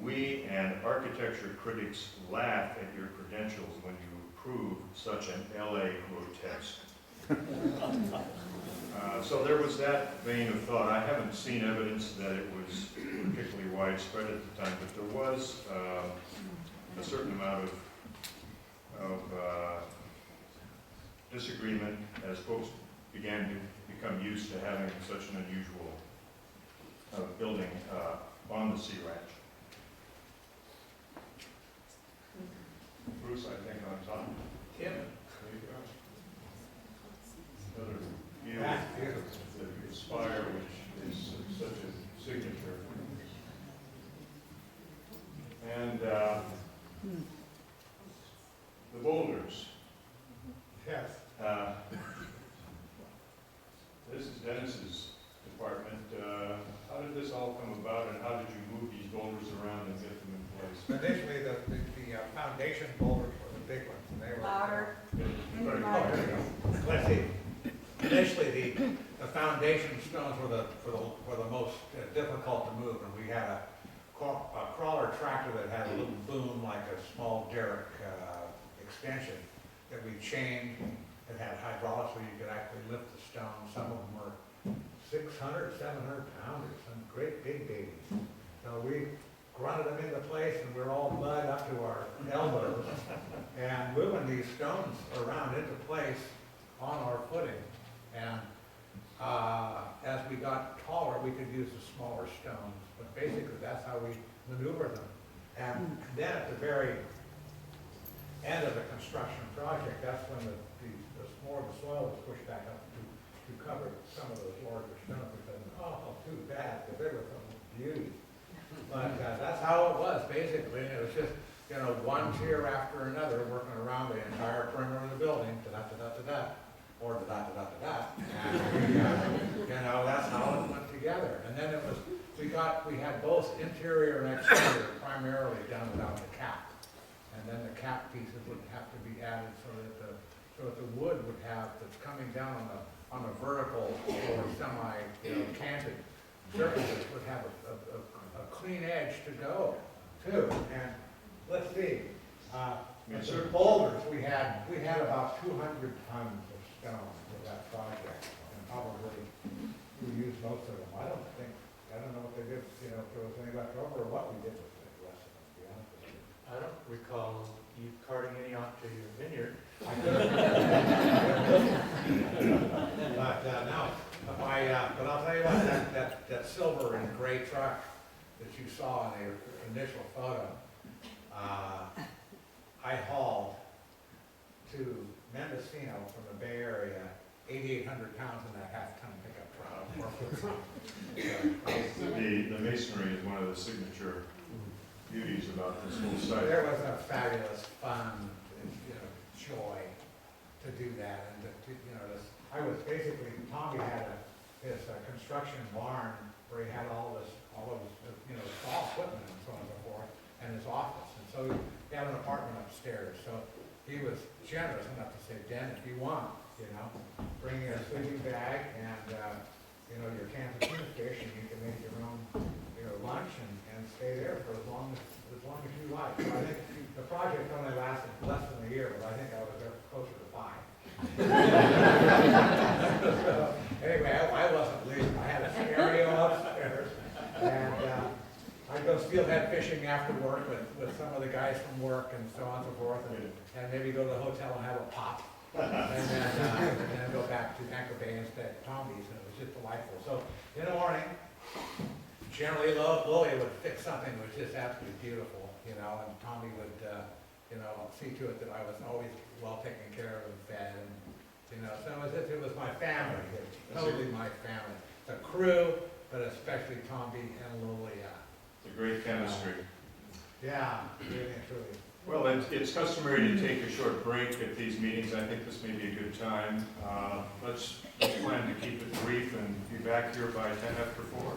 We and architecture critics laugh at your credentials when you approve such an LA grotesque." So there was that vein of thought. I haven't seen evidence that it was particularly widespread at the time, but there was a certain amount of disagreement as folks began to become used to having such an unusual building on the Sea Ranch. Bruce, I think on top. Tim? There you go. Another view That's of beautiful. the spire, which is such a signature. And the boulders. Yes. This is Dennis's department. How did this all come about, and how did you move these boulders around and get them in place? Initially, the foundation boulders were the big ones, and they were. Louder. Very Oh, there you go. Let's see. Initially, the foundation stones were the most difficult to move, and we had a crawler tractor that had a little boom like a small derrick extension that we chained. It had hydraulics so you could actually lift the stones. Some of them were 600, 700 pounders, some great big babies. So we grunted them into place, and we're all mud up to our elbows, and moving these stones around into place on our footing. And as we got taller, we could use the smaller stones, but basically that's how we maneuver them. And then at the very end of the construction project, that's when more of the soil was pushed back up to cover some of those larger stones. We said, oh, too bad, because they were some beauty. But that's how it was, basically. It was just, one tier after another, working around the entire perimeter of the building, da-da-da-da-da-da, or da-da-da-da-da-da. And, that's how it went together. And then we had both interior and exterior primarily done without the cap. And then the cap pieces would have to be added so that the wood would have, that's coming down on a vertical or canted surfaces would have a clean edge to go too. And let's see, the boulders, we had about 200 tons of stone for that project, and probably we used most of them. I don't know what they did, if there was any left over or what we did with the rest of them, to be honest with you. I don't recall you carting any off to your vineyard. But I'll tell you what, that silver and gray truck that you saw in the initial photo, I hauled to Mendocino from the Bay Area, 8,800 pounds in that half-ton pickup truck. The masonry is one of the signature beauties about this whole site. There was a fabulous fun, joy to do that, and I was basically, Tommy had this construction barn where he had all of his, small equipment and so on and so forth, and his office, and so he had an apartment upstairs, so he was generous enough to say, Dan, if you want, you know? Bring your sleeping bag and, you know, your cans of tuna fish, and you can make your own, you know, lunch and stay there for as long as you like. So I think the project only lasted less than a year, but I think I was there closer to 5. So, anyway, I wasn't leaving. I had a stereo upstairs, and I'd go steelhead fishing after work with some of the guys from work and so on and so forth, and maybe go to the hotel and have a pop, and then go back to Anchor Bay and stay at Thamby's, and it was just delightful. So in the morning, generally Lily would fix something that was just absolutely beautiful, you know, and Tommy would, you know, see to it that I was always well taken care of and fed, and, you know, so it was my family, it was totally my family. The crew, but especially Tommy and Lily. It's a great chemistry. Yeah, really and truly. Well, it's customary to take a short break at these meetings. I think this may be a good time. Let's plan to keep it brief and be back here by 10 after 4.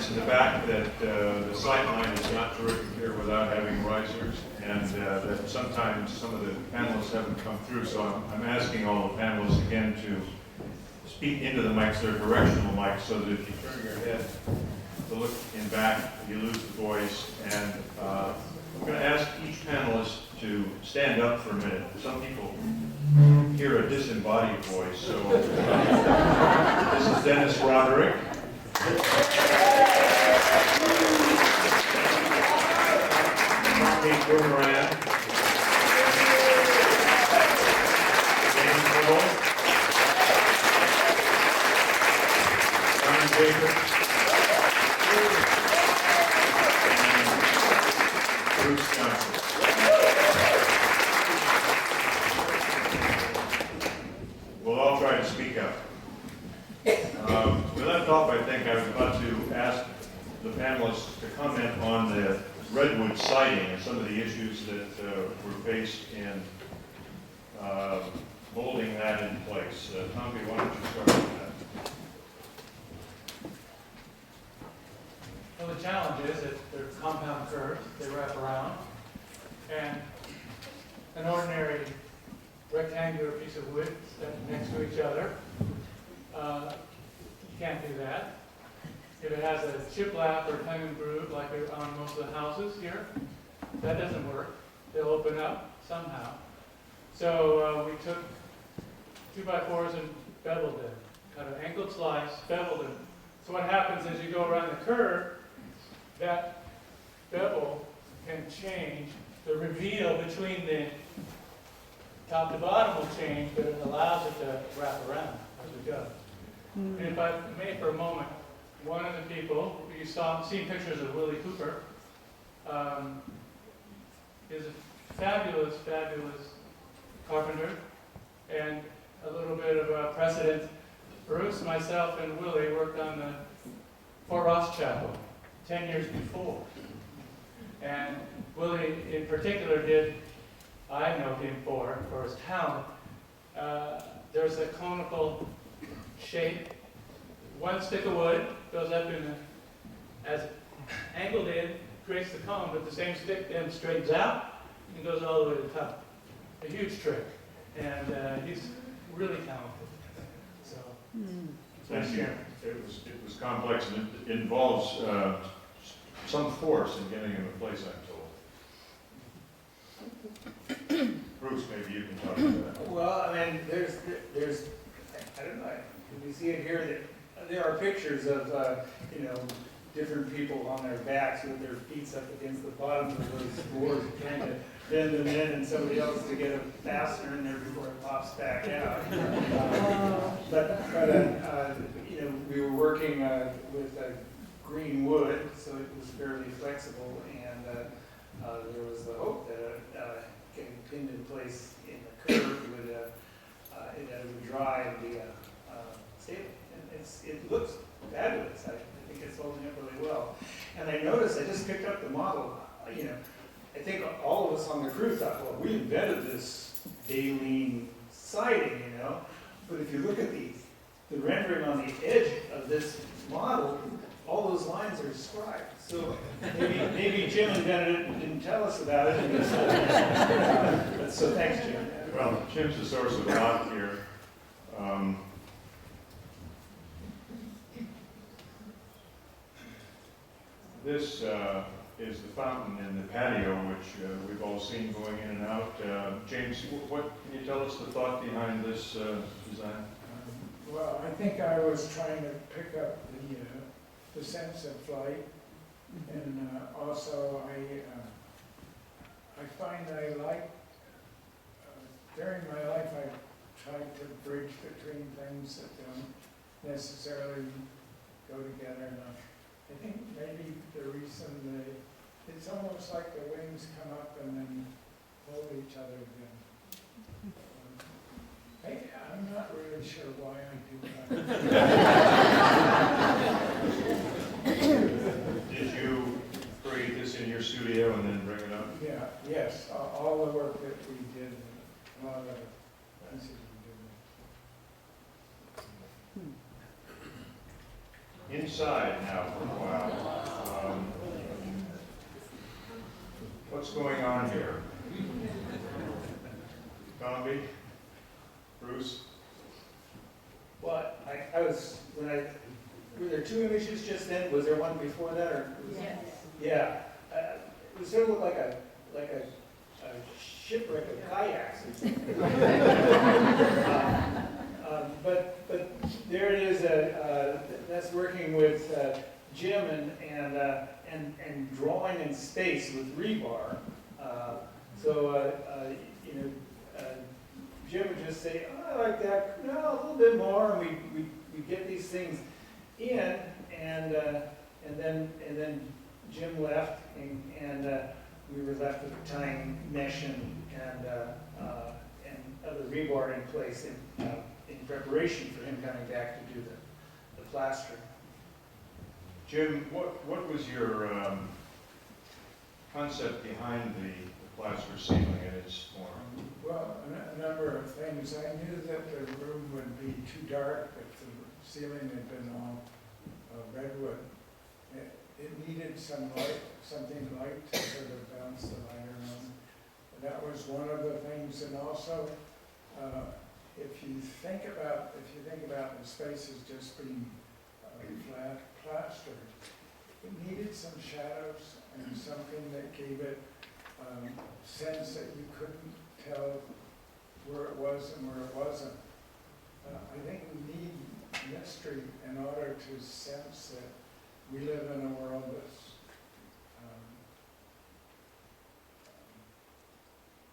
In the back that the sight line is not terrific here without having risers, and that sometimes some of the panelists haven't come through, so I'm asking all the panelists again to speak into the mics. They're directional mics, so that if you turn your head to look in back, you lose the voice. And I'm going to ask each panelist to stand up for a minute. Some people hear a disembodied voice, so this is Dennis Roderick. Thamby Kumaran, James Hubbell, Roderick, and Bruce Johnson. We'll all try to speak up. We left off, I think, I was about to ask the panelists to comment on the redwood siding and some of the issues that were faced in holding that in place. Thamby, why don't you start with that? Well, the challenge is that they're compound curves, they wrap around, and an ordinary rectangular piece of wood next to each other, you can't do that. If it has a shiplap or tongue and groove like on most of the houses here, that doesn't work. They'll open up somehow. So we took 2x4s and beveled them, kind of angled slice, beveled them. So what happens as you go around the curve, that bevel can change. The reveal between the top to bottom will change, but it allows it to wrap around as we go. And if I may for a moment, one of the people, you seen pictures of Willie Cooper, is a fabulous, fabulous carpenter, and a little bit of a precedent. Bruce, myself, and Willie worked on the Fort Ross Chapel 10 years before. And Willie in particular did, I know him for his talent. There's a conical shape, one stick of wood goes up in as angled in, creates the cone, but the same stick then straightens out and goes all the way to the top. A huge trick, and he's really talented. So, Thank you. It was complex, and it involves some force in getting him in place, I'm told. Bruce, maybe you can talk about that. Well, I mean, there's, I don't know, can you see it here, that there are pictures of, you know, different people on their backs with their feet up against the bottoms of those boards, trying to bend them in, and somebody else to get a fastener in there before it pops back out. You know, we were working with green wood, so it was fairly flexible, and there was the hope that getting pinned in place in the curve would it would dry and be stable. And it looks fabulous. I think it's holding up really well. And I noticed, I just picked up the model, you know, I think all of us on the crew thought, well, we invented this baleen siding, you know, but if you look at the rendering on the edge of this model, all those lines are scribed. So maybe Jim invented it and didn't tell us about it. But so thanks, Jim. Well, Jim's the source of a lot here. This is the fountain in the patio, which we've all seen going in and out. James, what can you tell us the thought behind this design? Well, I think I was trying to pick up the sense of flight, and also I find I like, during my life I've tried to bridge between things that don't necessarily go together enough. I think maybe the reason it's almost like the wings come up and then hold each other again. I'm not really sure why I do that. Did you create this in your studio and then bring it up? Yeah, yes, all the work that we did, a lot of the pieces we did. Inside now for a while. What's going on here? Thamby? Bruce? Well, I was, were there two images just then? Was there one before that, or? Yes. Yeah, it sort of looked like a shipwreck of kayaks or something. But there it is. That's working with Jim and drawing in space with rebar. You know, Jim would just say, "Oh, I like that. No, a little bit more," and we get these things in, and then Jim left, and we were left with tying mesh and other rebar in place in preparation for him coming back to do the plastering. Jim, what was your concept behind the plaster ceiling in its form? Well, a number of things. I knew that the room would be too dark if the ceiling had been all redwood. It needed some light, something light to sort of bounce the light around. That was one of the things, and also if you think about the spaces just being flat plastered, it needed some shadows and something that gave it sense that you couldn't tell where it was and where it wasn't. I think we need mystery in order to sense that we live in a world that's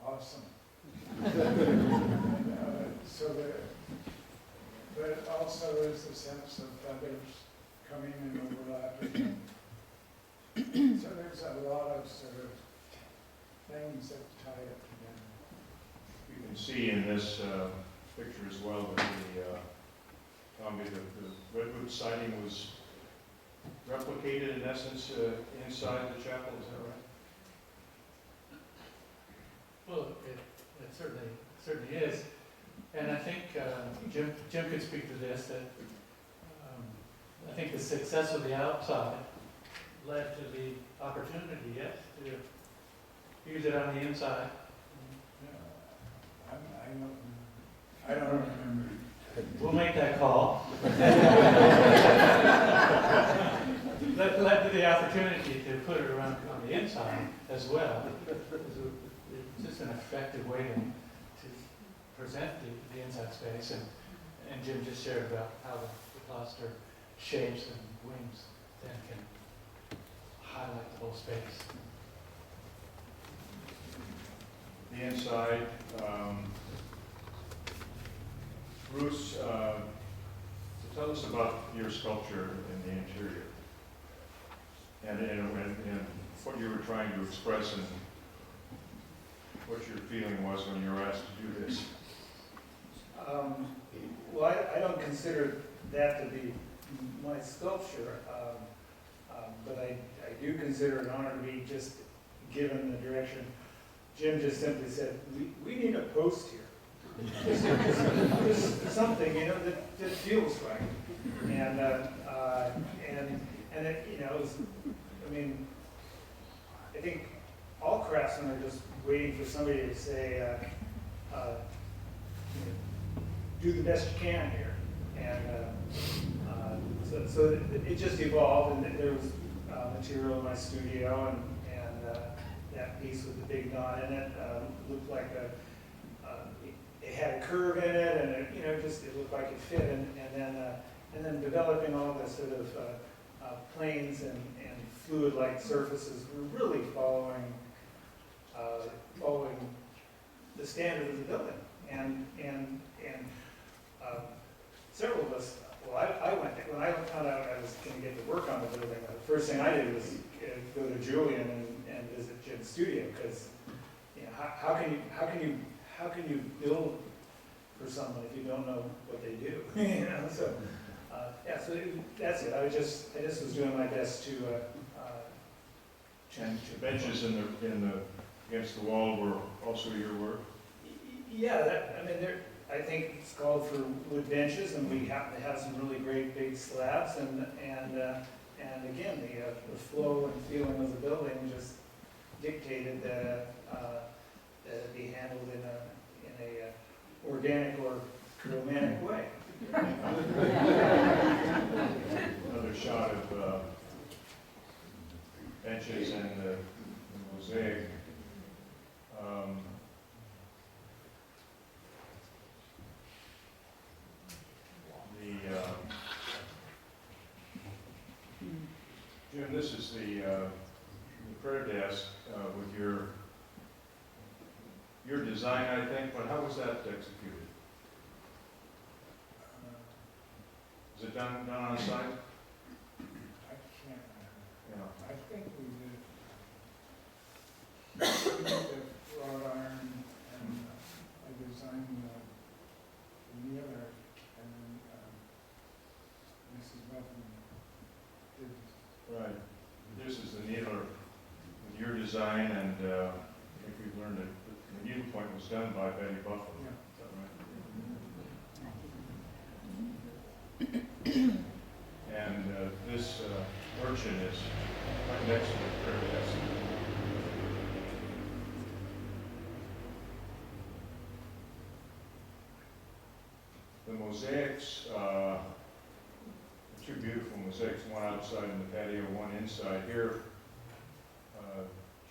awesome. So that, but also is the sense of others coming and overlapping. So there's a lot of sort of things that tie it together. You can see in this picture as well that the redwood siding was replicated in essence inside the chapel, is that right? Well, it certainly is. And I think Jim could speak to this, that I think the success of the outside led to the opportunity, yes, to use it on the inside. I don't remember. We'll make that call. Led to the opportunity to put it around on the inside as well. It's just an effective way to present the inside space. And Jim just shared about how the plaster shapes and wings then can highlight the whole space. The inside, Bruce, tell us about your sculpture in the interior and what you were trying to express and what your feeling was when you were asked to do this. Well, I don't consider that to be my sculpture, but I do consider it an honor to be just given the direction. Jim just simply said, we need a post here. Just something, that feels right. And it, I think all craftsmen are just waiting for somebody to say, do the best you can here. And so it just evolved, and there was material in my studio, and that piece with the big knot in it looked like it had a curve in it, and it looked like it fit, and then developing all the sort of planes and fluid-like surfaces, we're really following the standard of the building, and several of us. Well, I went when I found out I was going to get to work on the building. The first thing I did was go to Julian and visit Jim's studio, because how can you build for someone if you don't know what they do? So so that's it. I just was doing my best to And the benches against the wall were also your work? Yeah, I think it's called for wood benches, and we happen to have some really great big slabs, and again, the flow and feeling of the building just dictated that it be handled in a organic or romantic way. Another shot of benches and the mosaic. Jim, this is the prayer desk with your design, I think, but how was that executed? Is it done on site? I can't remember. Yeah. I think we did the wrought iron, and I designed the kneeler, and then Mrs. Buffin did. Right. This is the needler with your design, and I think we've learned that the needlepoint was done by Betty Buffalo. Yeah. Is that right? And this urchin is right next to the prayer desk. The mosaics, two beautiful mosaics, one outside in the patio, one inside. Here,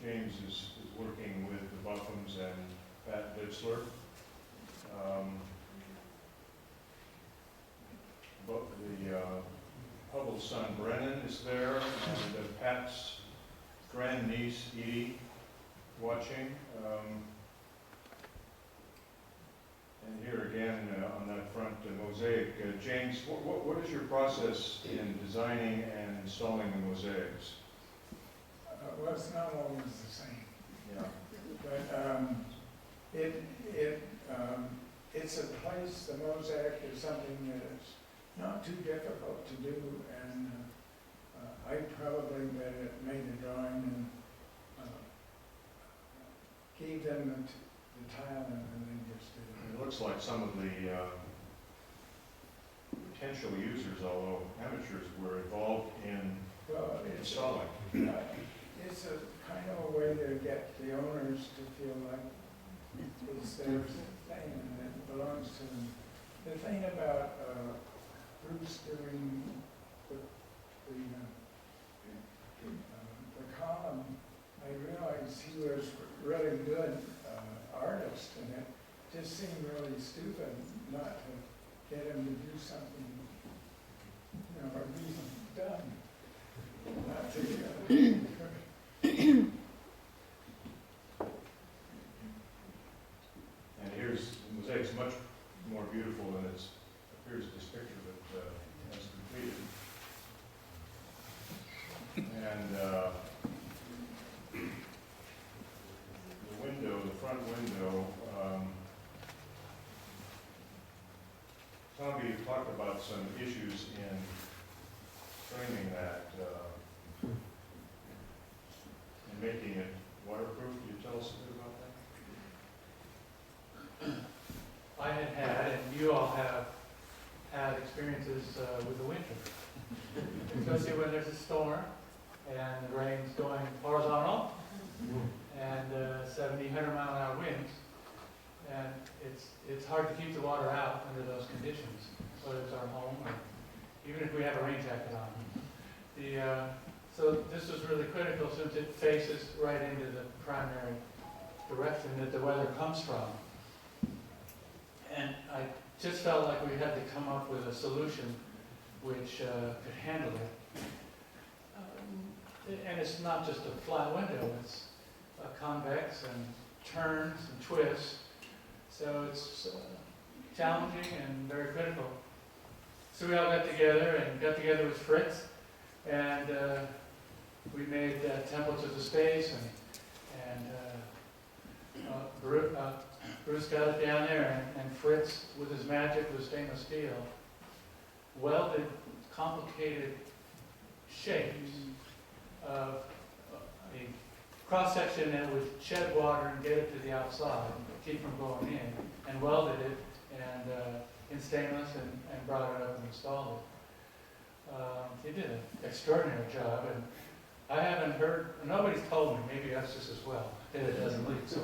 James is working with the Buffums and Pat Ditzler. Hubbell's son Brennan is there, and Pat's grandniece Edie watching. And here again on that front mosaic. James, what is your process in designing and installing the mosaics? Well, it's not always the same, Yeah. but it's a place, the mosaic is something that is not too difficult to do, and I probably made the drawing and gave them the tile, and then they just did it. It looks like some of the potential users, although amateurs, were involved in Well, installing. it's a kind of a way to get the owners to feel like it's their thing and it belongs to them. The thing about Bruce doing the column, I realized he was a really good artist, and it just seemed really stupid not to get him to do something, or be done. Not to, And here's, the mosaic's much more beautiful than it appears in this picture that has completed. And the window, the front window, Thamby, you talked about some issues in framing that, and making it waterproof. Can you tell us a bit about that? I had, and you all have had experiences with the winter, especially when there's a storm and the rain's going horizontal and 70, 100-mile-an-hour winds, and it's hard to keep the water out under those conditions, whether it's our home or even if we have a rain jacket on. So this was really critical since it faces right into the primary direction that the weather comes from. And I just felt like we had to come up with a solution which could handle it. And it's not just a flat window, it's convex and turns and twists. So it's challenging and very critical. So we all got together with Fritz, and we made templates of the space, and Bruce got it down there, and Fritz, with his magic with stainless steel, welded complicated shapes of a cross-section that would shed water and get it to the outside, keep from going in, and welded it and in stainless and brought it up and installed it. He did an extraordinary job, and I haven't heard, nobody's told me, maybe that's just as well, that it doesn't leak. So.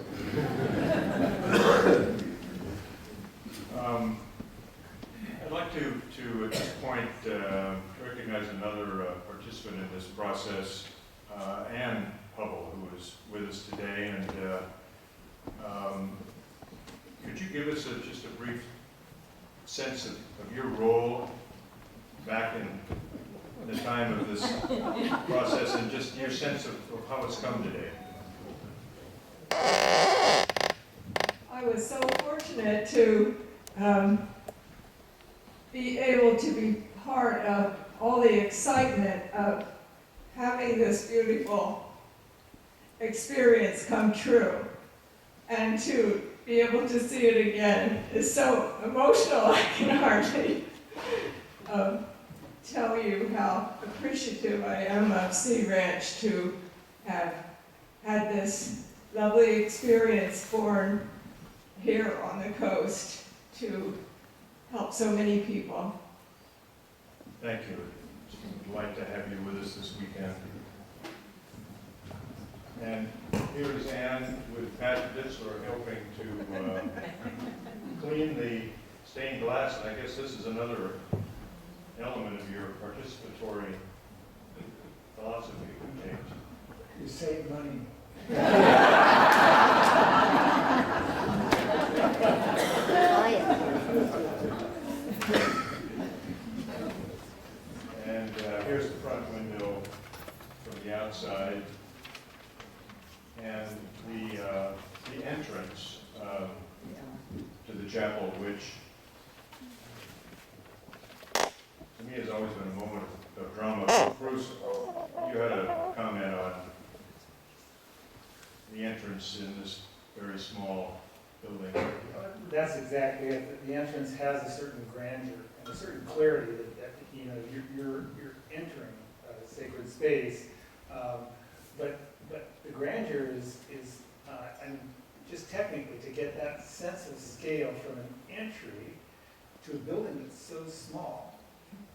I'd like to at this point, recognize another participant in this process, Ann Hubbell, who is with us today. And could you give us just a brief sense of your role back in the time of this process, and just your sense of how it's come today? I was so fortunate to be able to be part of all the excitement of having this beautiful experience come true. And to be able to see it again is so emotional, I can hardly tell you how appreciative I am of Sea Ranch to have had this lovely experience born here on the coast to help so many people. Thank you. It's a delight to have you with us this weekend. And here is Ann with Pat Ditzler helping to clean the stained glass. And I guess this is another element of your participatory philosophy, James. you save money. entrance to the chapel, which to me has always been a moment of drama. Bruce, you had a comment on the entrance in this very small building. That's exactly it. The entrance has a certain grandeur and a certain clarity that you know, you're entering a sacred space. But the grandeur is and just technically to get that sense of scale from an entry to a building that's so small.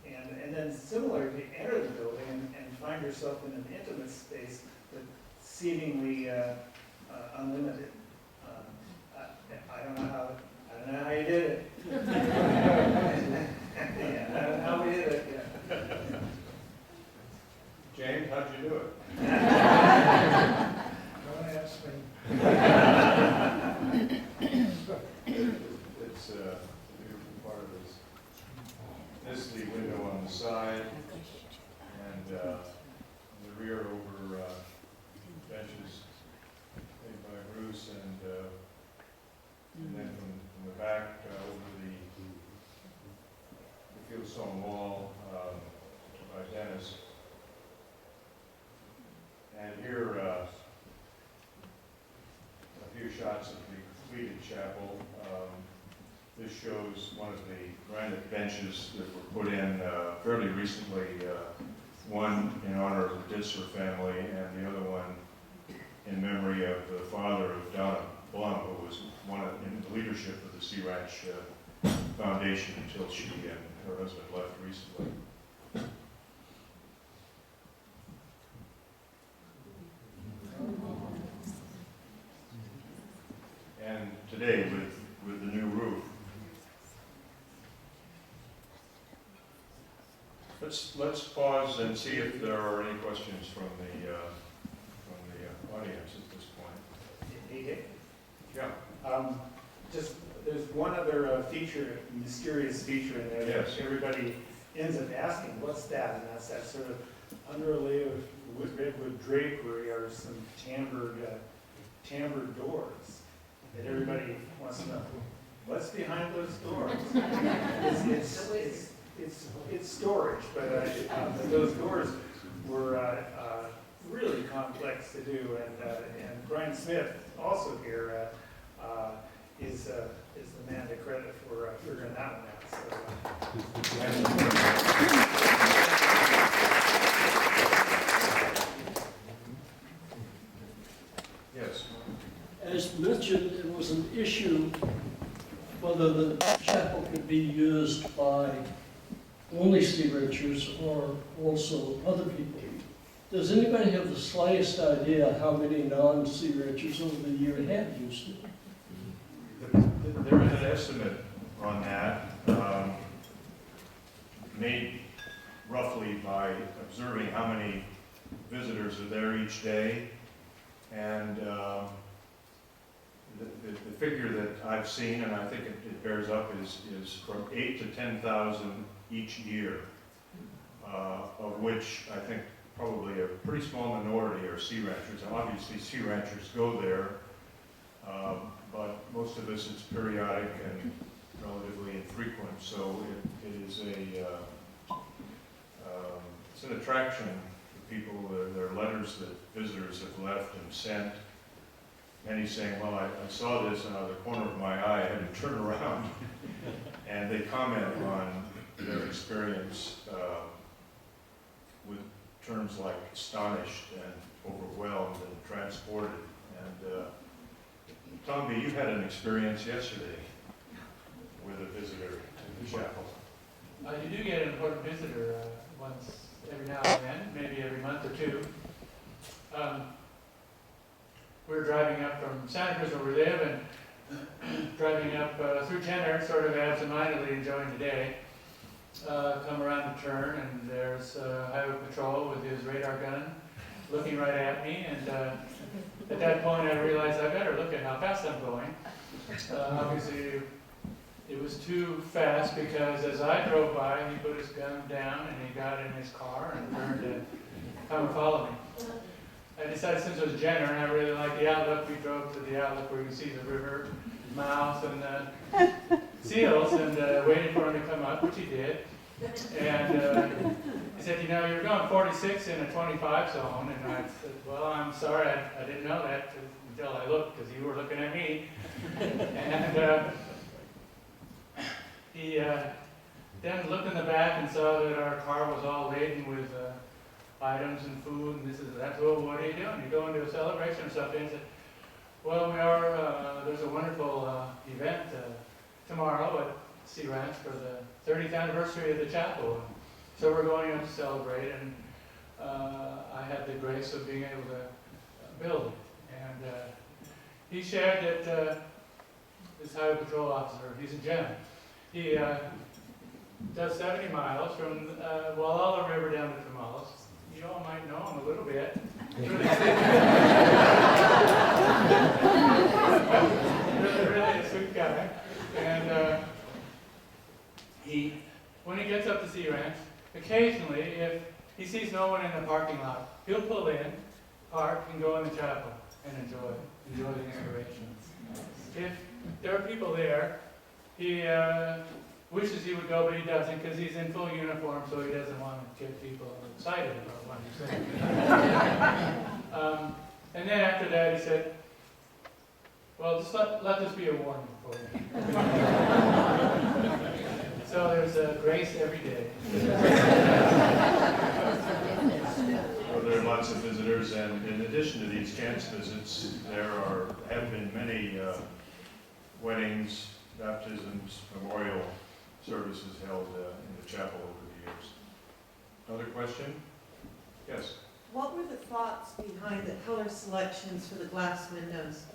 And then similarly, to enter the building and find yourself in an intimate space that's seemingly unlimited. I don't know how you did it. Yeah, I don't know how we did it. Yeah. James, how'd you do it? Don't ask me. It's a beautiful part of this. This is the window on the side, and the rear over benches made by Bruce, and then from the back over the fieldstone wall by Dennis. And here a few shots of the completed chapel. This shows one of the granite benches that were put in fairly recently, one in honor of the Ditzer family and the other one in memory of the father of Donna Blum, who was in the leadership of the Sea Ranch Foundation until she and her husband left recently. And today, with the new roof, let's pause and see if there are any questions from the audience at this point. Yeah. Just, there's one other feature, mysterious feature in there that Yes. everybody ends up asking, what's that? And that's that sort of underlay of redwood drapery or some timbered doors that everybody wants to know. What's behind those doors? It's storage, but those doors were really complex to do, and Brian Smith, also here, is the man to credit for figuring that one out. Yes. As mentioned, it was an issue whether the chapel could be used by only sea ranchers or also other people. Does anybody have the slightest idea how many non-sea ranchers over the year have used it? There is an estimate on that, made roughly by observing how many visitors are there each day. And the figure that I've seen, and I think it bears up, is from 8,000 to 10,000 each year, of which I think probably a pretty small minority are sea ranchers. And obviously, sea ranchers go there, but most of this is periodic and relatively infrequent. So it is it's an attraction for people. There are letters that visitors have left and sent. Many saying, "Well, I saw this, and out of the corner of my eye, I had to turn around." And they comment on their experience with terms like astonished and overwhelmed and transported. And Thamby, you had an experience yesterday with a visitor to the chapel. You do get an important visitor once every now and then, maybe every month or two. We were driving up from Santa Cruz where we live, and driving up through Tenor, sort of absentmindedly enjoying the day. Come around the turn, and there's Highway Patrol with his radar gun looking right at me, and at that point I realized I better look at how fast I'm going. Obviously it was too fast, because as I drove by, he put his gun down and he got in his car and turned to come and follow me. I decided since it was Jenner and I really liked the outlook, we drove to the outlook where you can see the river mouth and the seals, and waited for him to come up, which he did. And he said, you know, you're going 46 in a 25 zone. And I said, well, I'm sorry, I didn't know that until I looked, because you were looking at me. And he then looked in the back and saw that our car was all laden with items and food, and that's, well, what are you doing? You going to a celebration or something? He said, well, we are, there's a wonderful event tomorrow at Sea Ranch for the 30th anniversary of the chapel. So we're going up to celebrate, and I had the grace of being able to build it. And he shared that this highway patrol officer, he's a gentleman. He does 70 miles from Walla River down to Tamales. You all might know him a little bit. really a sweet guy. And when he gets up to Sea Ranch, occasionally, if he sees no one in the parking lot, he'll pull in, park, and go in the chapel and enjoy the inspiration. If there are people there, he wishes he would go, but he doesn't, because he's in full uniform, so he doesn't want to get people excited about what he's saying. And then after that, he said, well, just let this be a warning for you. So there's grace every day. Well, there are lots of visitors, and in addition to these chance visits, there have been many weddings, baptisms, memorial services held in the chapel over the years. Another question? Yes? What were the thoughts behind the color selections for the glass windows?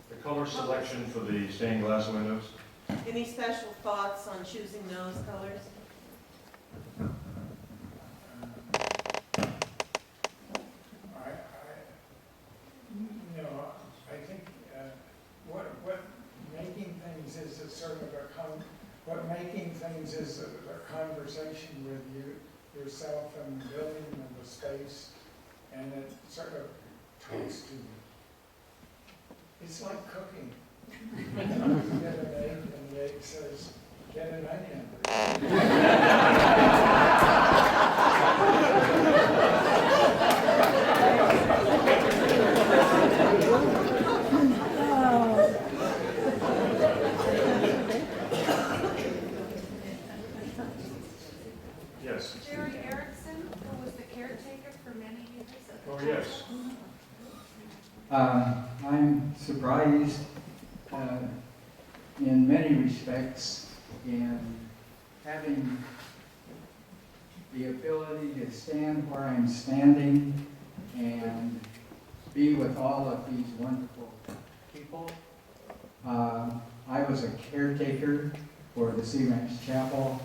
The color selection for the stained glass windows? Any special thoughts on choosing those colors? No, I think what making things is a sort of what making things is a conversation with yourself and the building and the space, and it sort of talks to you. It's like cooking. You get an egg, and the egg says, get an onion. Yes? Jerry Erickson, who was the caretaker for many years at the Oh, yes. I'm surprised in many respects in having the ability to stand where I'm standing and be with all of these wonderful people. I was a caretaker for the Sea Ranch Chapel,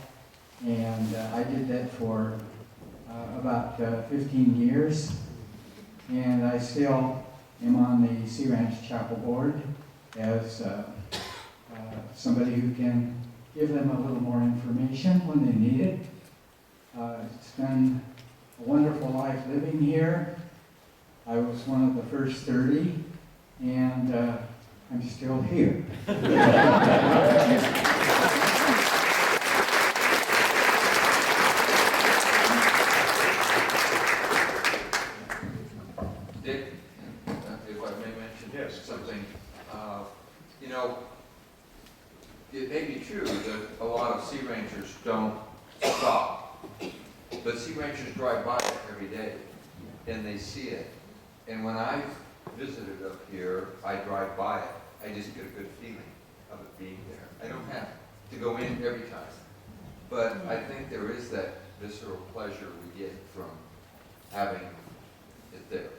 and I did that for about 15 years, and I still am on the Sea Ranch Chapel Board as somebody who can give them a little more information when they need it. It's been a wonderful life living here. I was one of the first 30, and I'm still here. Dick, if I may mention Yes. something, you know, it may be true that a lot of sea rangers don't stop, but sea rangers drive by it every day, and they see it. And when I visited up here, I drive by it, I just get a good feeling of it being there. I don't have to go in every time, but I think there is that visceral pleasure we get from having it there.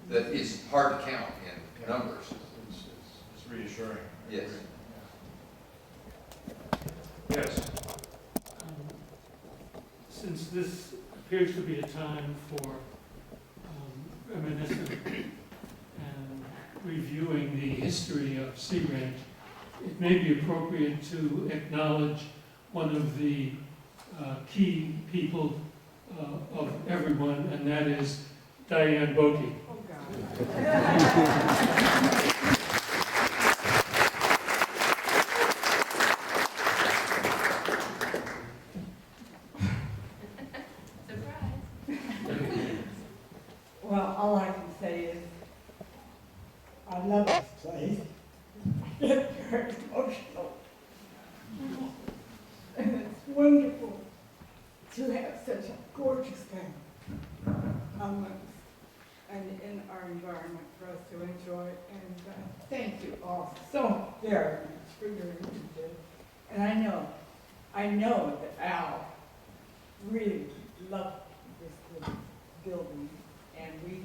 That is hard to count in numbers. It's reassuring. Yes. Yes? Since this appears to be a time for reminiscing and reviewing the history of Sea Ranch, it may be appropriate to acknowledge one of the key people of everyone, and that is Diane Boki. Oh, God. Well, all I can say is, I love this place. I get very emotional. And it's wonderful to have such a gorgeous thing amongst and in our environment for us to enjoy. And thank you all so very much for your initiative. And I know that Al really loved this little building. And we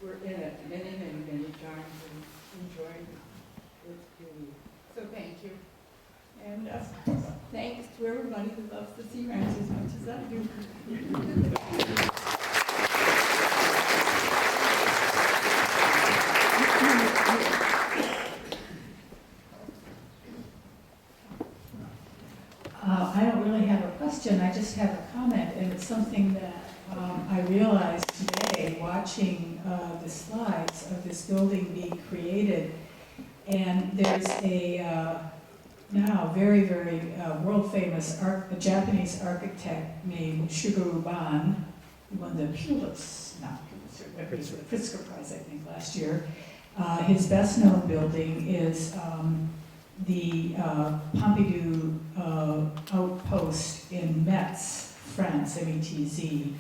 were in it many, many, many times and enjoyed its beauty. So thank you. And thanks to everybody who loves the Sea Ranch as much as I do. I don't really have a question, I just have a comment, and it's something that I realized today watching the slides of this building being created. And there's a now very, very world-famous Japanese architect named Shigeru Ban, who won the Pritzker Prize, I think, last year. His best-known building is the Pompidou outpost in Metz, France, M-E-T-Z.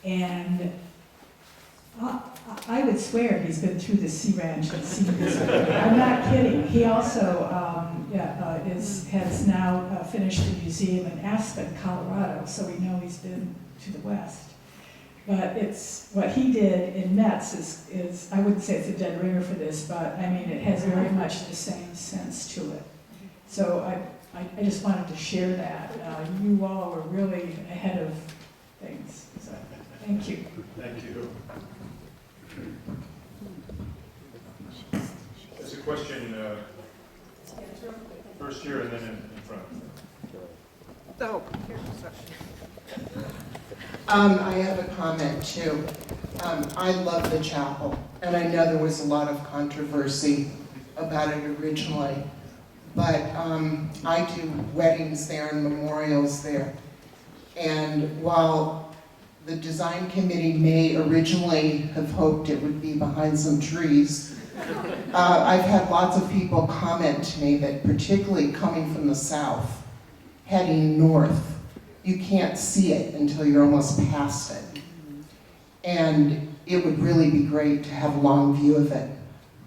And I would swear he's been through the Sea Ranch and seen this. I'm not kidding. He also has now finished a museum in Aspen, Colorado, so we know he's been to the West. But it's what he did in Metz is I wouldn't say it's a dead ringer for this, but I mean it has very much the same sense to it. So I just wanted to share that. You all were really ahead of things. So thank you. Thank you. There's a question first here and then in front. Oh, I have a comment too. I love the chapel, and I know there was a lot of controversy about it originally, but I do weddings there and memorials there. And while the design committee may originally have hoped it would be behind some trees, I've had lots of people comment to me that particularly coming from the south, heading north, you can't see it until you're almost past it. And it would really be great to have a long view of it.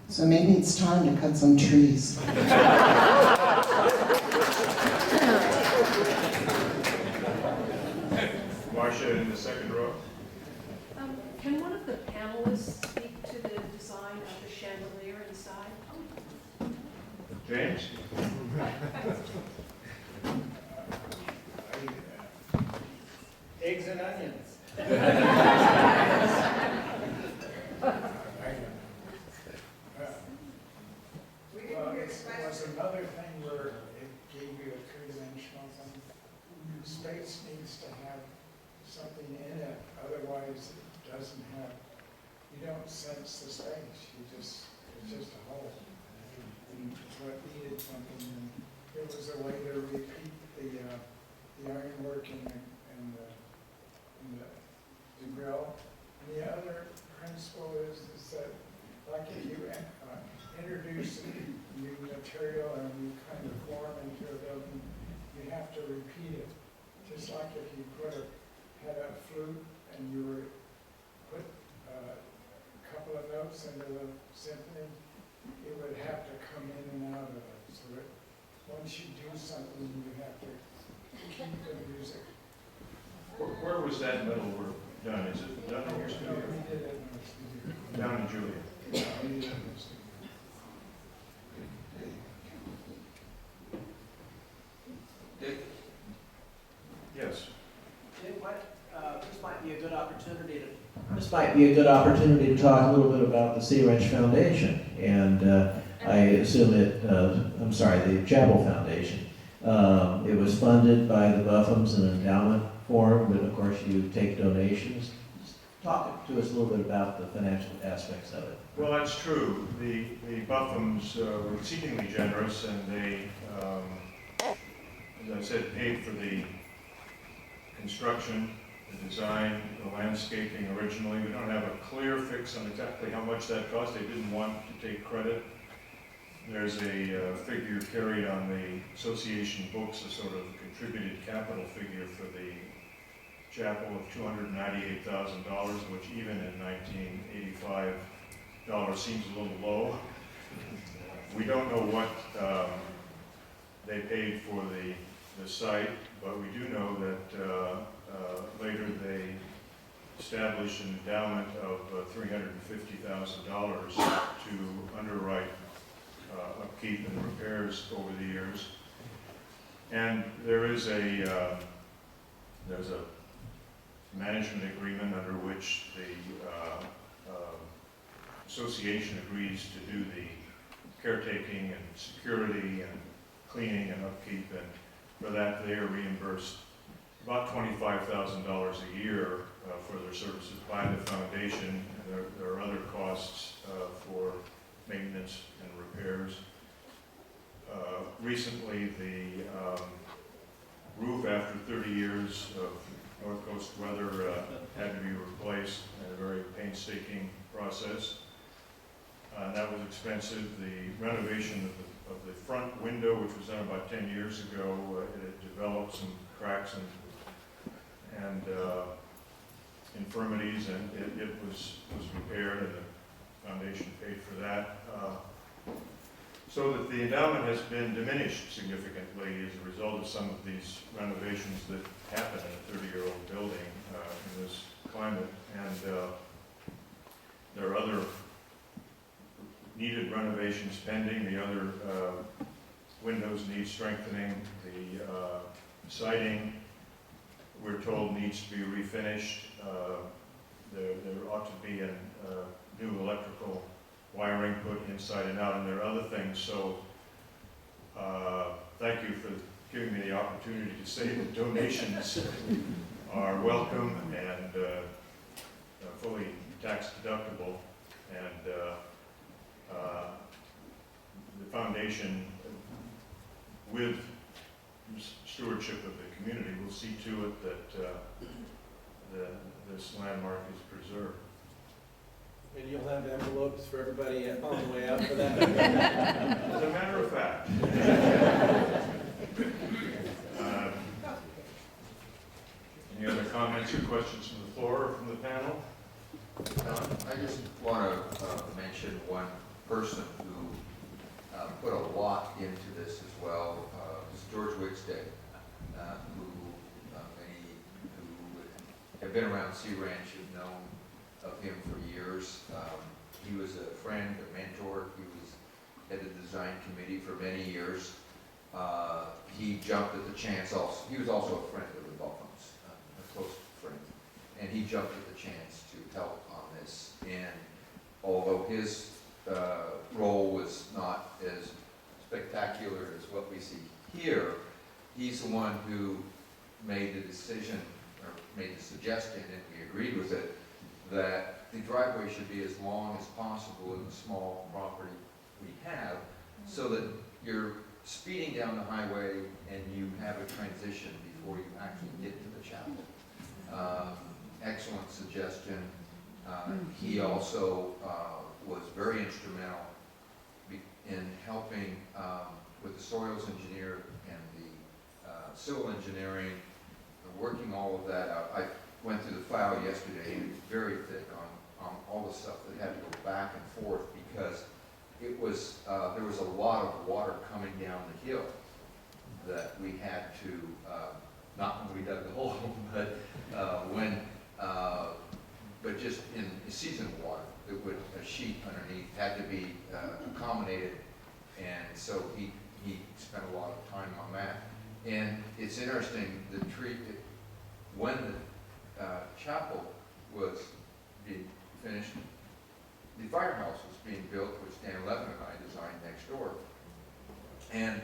So maybe it's time to cut some trees. Marcia in the second row. Can one of the panelists speak to the design of the chandelier inside? James? Eggs and onions. Well, it was another thing where it gave you a three-dimensional thing. Space needs to have something in it, otherwise it doesn't have, you don't sense the space, it's just a hole. And so it needed something, and it was a way to repeat the ironwork and the grill. And the other principle is that, like if you introduce new material or new kind of form into a building, you have to repeat it. Just like if you had a flute and you were put a couple of notes into the symphony, it would have to come in and out of it. So that once you do something, you have to keep the music. Where was that metal work done? Is it done in your studio? We did it in our studio. Down in Julia. Yeah, we did it in our studio. Dick? Yes. This might be a good opportunity to talk a little bit about the Sea Ranch Foundation, and I assume the Chapel Foundation. It was funded by the Buffums, an endowment form, but of course you take donations. Just talk to us a little bit about the financial aspects of it. Well, that's true. The Buffums were exceedingly generous, and they, as I said, paid for the construction, the design, the landscaping originally. We don't have a clear fix on exactly how much that cost. They didn't want to take credit. There's a figure carried on the association books, a sort of contributed capital figure for the chapel of $298,000, which even in 1985 dollars seems a little low. We don't know what they paid for the site, but we do know that later they established an endowment of $350,000 to underwrite upkeep and repairs over the years. And there's a management agreement under which the association agrees to do the caretaking and security and cleaning and upkeep, and for that they are reimbursed about $25,000 a year for their services by the foundation. And there are other costs for maintenance and repairs. Recently, the roof, after 30 years of North Coast weather, had to be replaced in a very painstaking process. That was expensive. The renovation of the front window, which was done about 10 years ago, it had developed some cracks and infirmities, and it was repaired, and the foundation paid for that. So that the endowment has been diminished significantly as a result of some of these renovations that happen in a 30-year-old building in this climate. And there are other needed renovations pending. The other windows need strengthening. The siding, we're told, needs to be refinished. There ought to be a new electrical wiring put inside and out, and there are other things. So thank you for giving me the opportunity to say that donations are welcome and fully tax deductible. And the foundation, with stewardship of the community, will see to it that this landmark is preserved. And you'll have envelopes for everybody on the way out for that. As a matter of fact. Any other comments or questions from the floor or from the panel? I just want to mention one person who put a lot into this as well. Is George Wickstead, who many who have been around Sea Ranch have known of him for years. He was a friend, a mentor. He was head of the design committee for many years. He jumped at the chance also. He was also a friend of the Buffums, a close friend. And he jumped at the chance to help on this. And although his role was not as spectacular as what we see here, he's the one who made the decision, or made the suggestion, and we agreed with it, that the driveway should be as long as possible in the small property we have, so that you're speeding down the highway and you have a transition before you actually get to the chapel. Excellent suggestion. He also was very instrumental in helping with the soils engineer and the civil engineering, working all of that out. I went through the file yesterday, and it's very thick on all the stuff that had to go back and forth, because it was there was a lot of water coming down the hill that we had to, not when we dug the hole, but but just in seasonal water, it would, a sheet underneath had to be accommodated, and so he spent a lot of time on that. And it's interesting, the tree, when the chapel was being finished, the firehouse was being built, which Dan Levin and I designed next door, and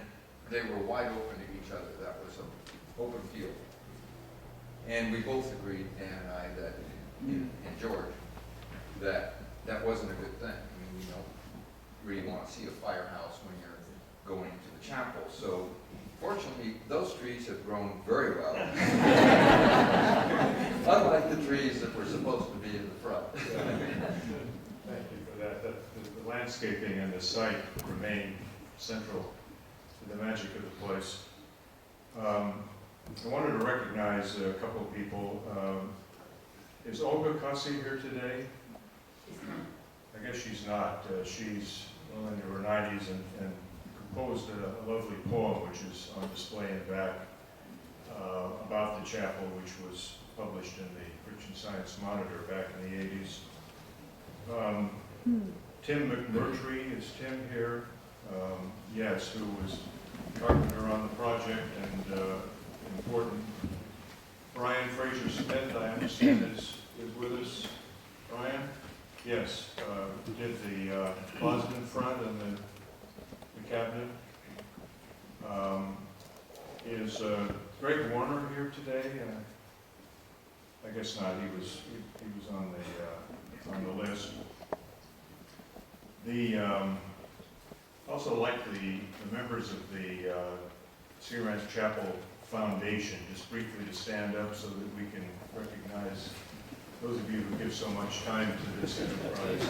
they were wide open to each other. That was an open field. And we both agreed, Dan and I, that, and George, that that wasn't a good thing. I mean, you don't really want to see a firehouse when you're going into the chapel. So fortunately, those trees have grown very well. Unlike the trees that were supposed to be in the front. Thank you for that. The landscaping and the site remain central to the magic of the place. I wanted to recognize a couple of people. Is Olga Kasi here today? I guess she's not. She's well into her 90s and composed a lovely poem which is on display in the back about the chapel, which was published in the Christian Science Monitor back in the 80s. Tim McMurtry, is Tim here? Yes, who was carpenter on the project and important. Brian Fraser Smith, I understand, is with us. Brian? Yes, did the closet in front and the cabinet. Is Greg Warner here today? I guess not. He was on the list. Also like the members of the Sea Ranch Chapel Foundation, just briefly to stand up so that we can recognize those of you who give so much time to this enterprise.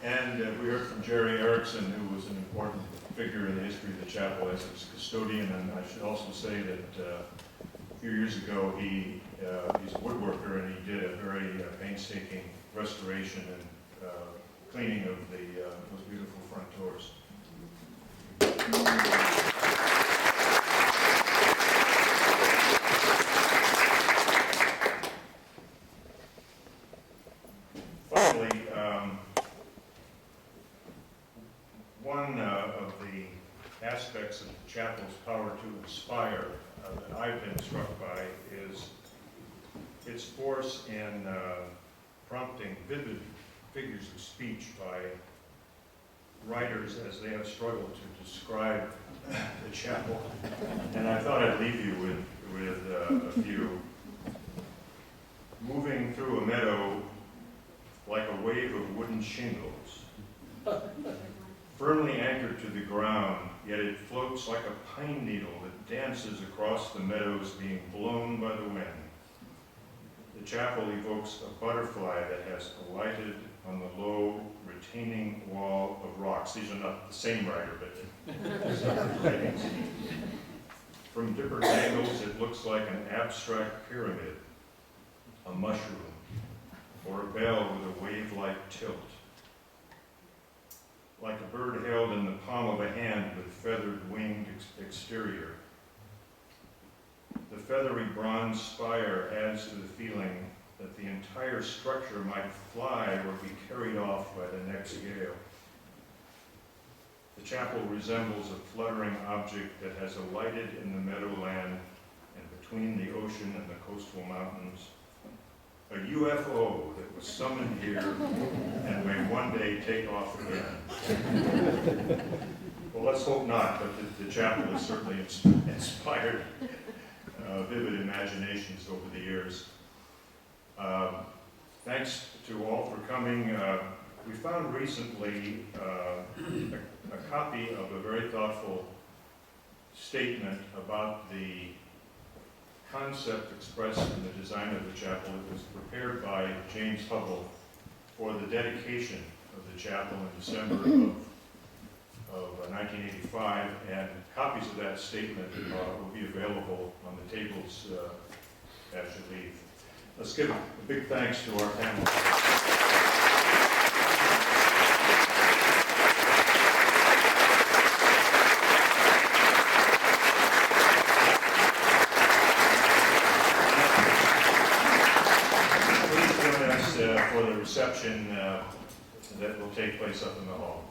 And we heard from Jerry Erickson, who was an important figure in the history of the chapel as its custodian. And I should also say that a few years ago he's a woodworker and he did a very painstaking restoration and cleaning of those beautiful front doors. Finally, one of the aspects of the chapel's power to inspire that I've been struck by is its force in prompting vivid figures of speech by writers as they have struggled to describe the chapel. And I thought I'd leave you with a few. Moving through a meadow like a wave of wooden shingles, firmly anchored to the ground, yet it floats like a pine needle that dances across the meadows being blown by the wind. The chapel evokes a butterfly that has alighted on the low, retaining wall of rocks. These are not the same writer, but from different angles it looks like an abstract pyramid, a mushroom, or a bell with a wave-like tilt. Like a bird held in the palm of a hand with feathered winged exterior. The feathery bronze spire adds to the feeling that the entire structure might fly or be carried off by the next gale. The chapel resembles a fluttering object that has alighted in the meadowland and between the ocean and the coastal mountains. A UFO that was summoned here and may one day take off again. Well, let's hope not, but the chapel has certainly inspired vivid imaginations over the years. Thanks to all for coming. We found recently a copy of a very thoughtful statement about the concept expressed in the design of the chapel. It was prepared by James Hubbell for the dedication of the chapel in December of 1985, and copies of that statement will be available on the tables as you leave. Let's give a big thanks to our panelists. For the reception that will take place up in the hall.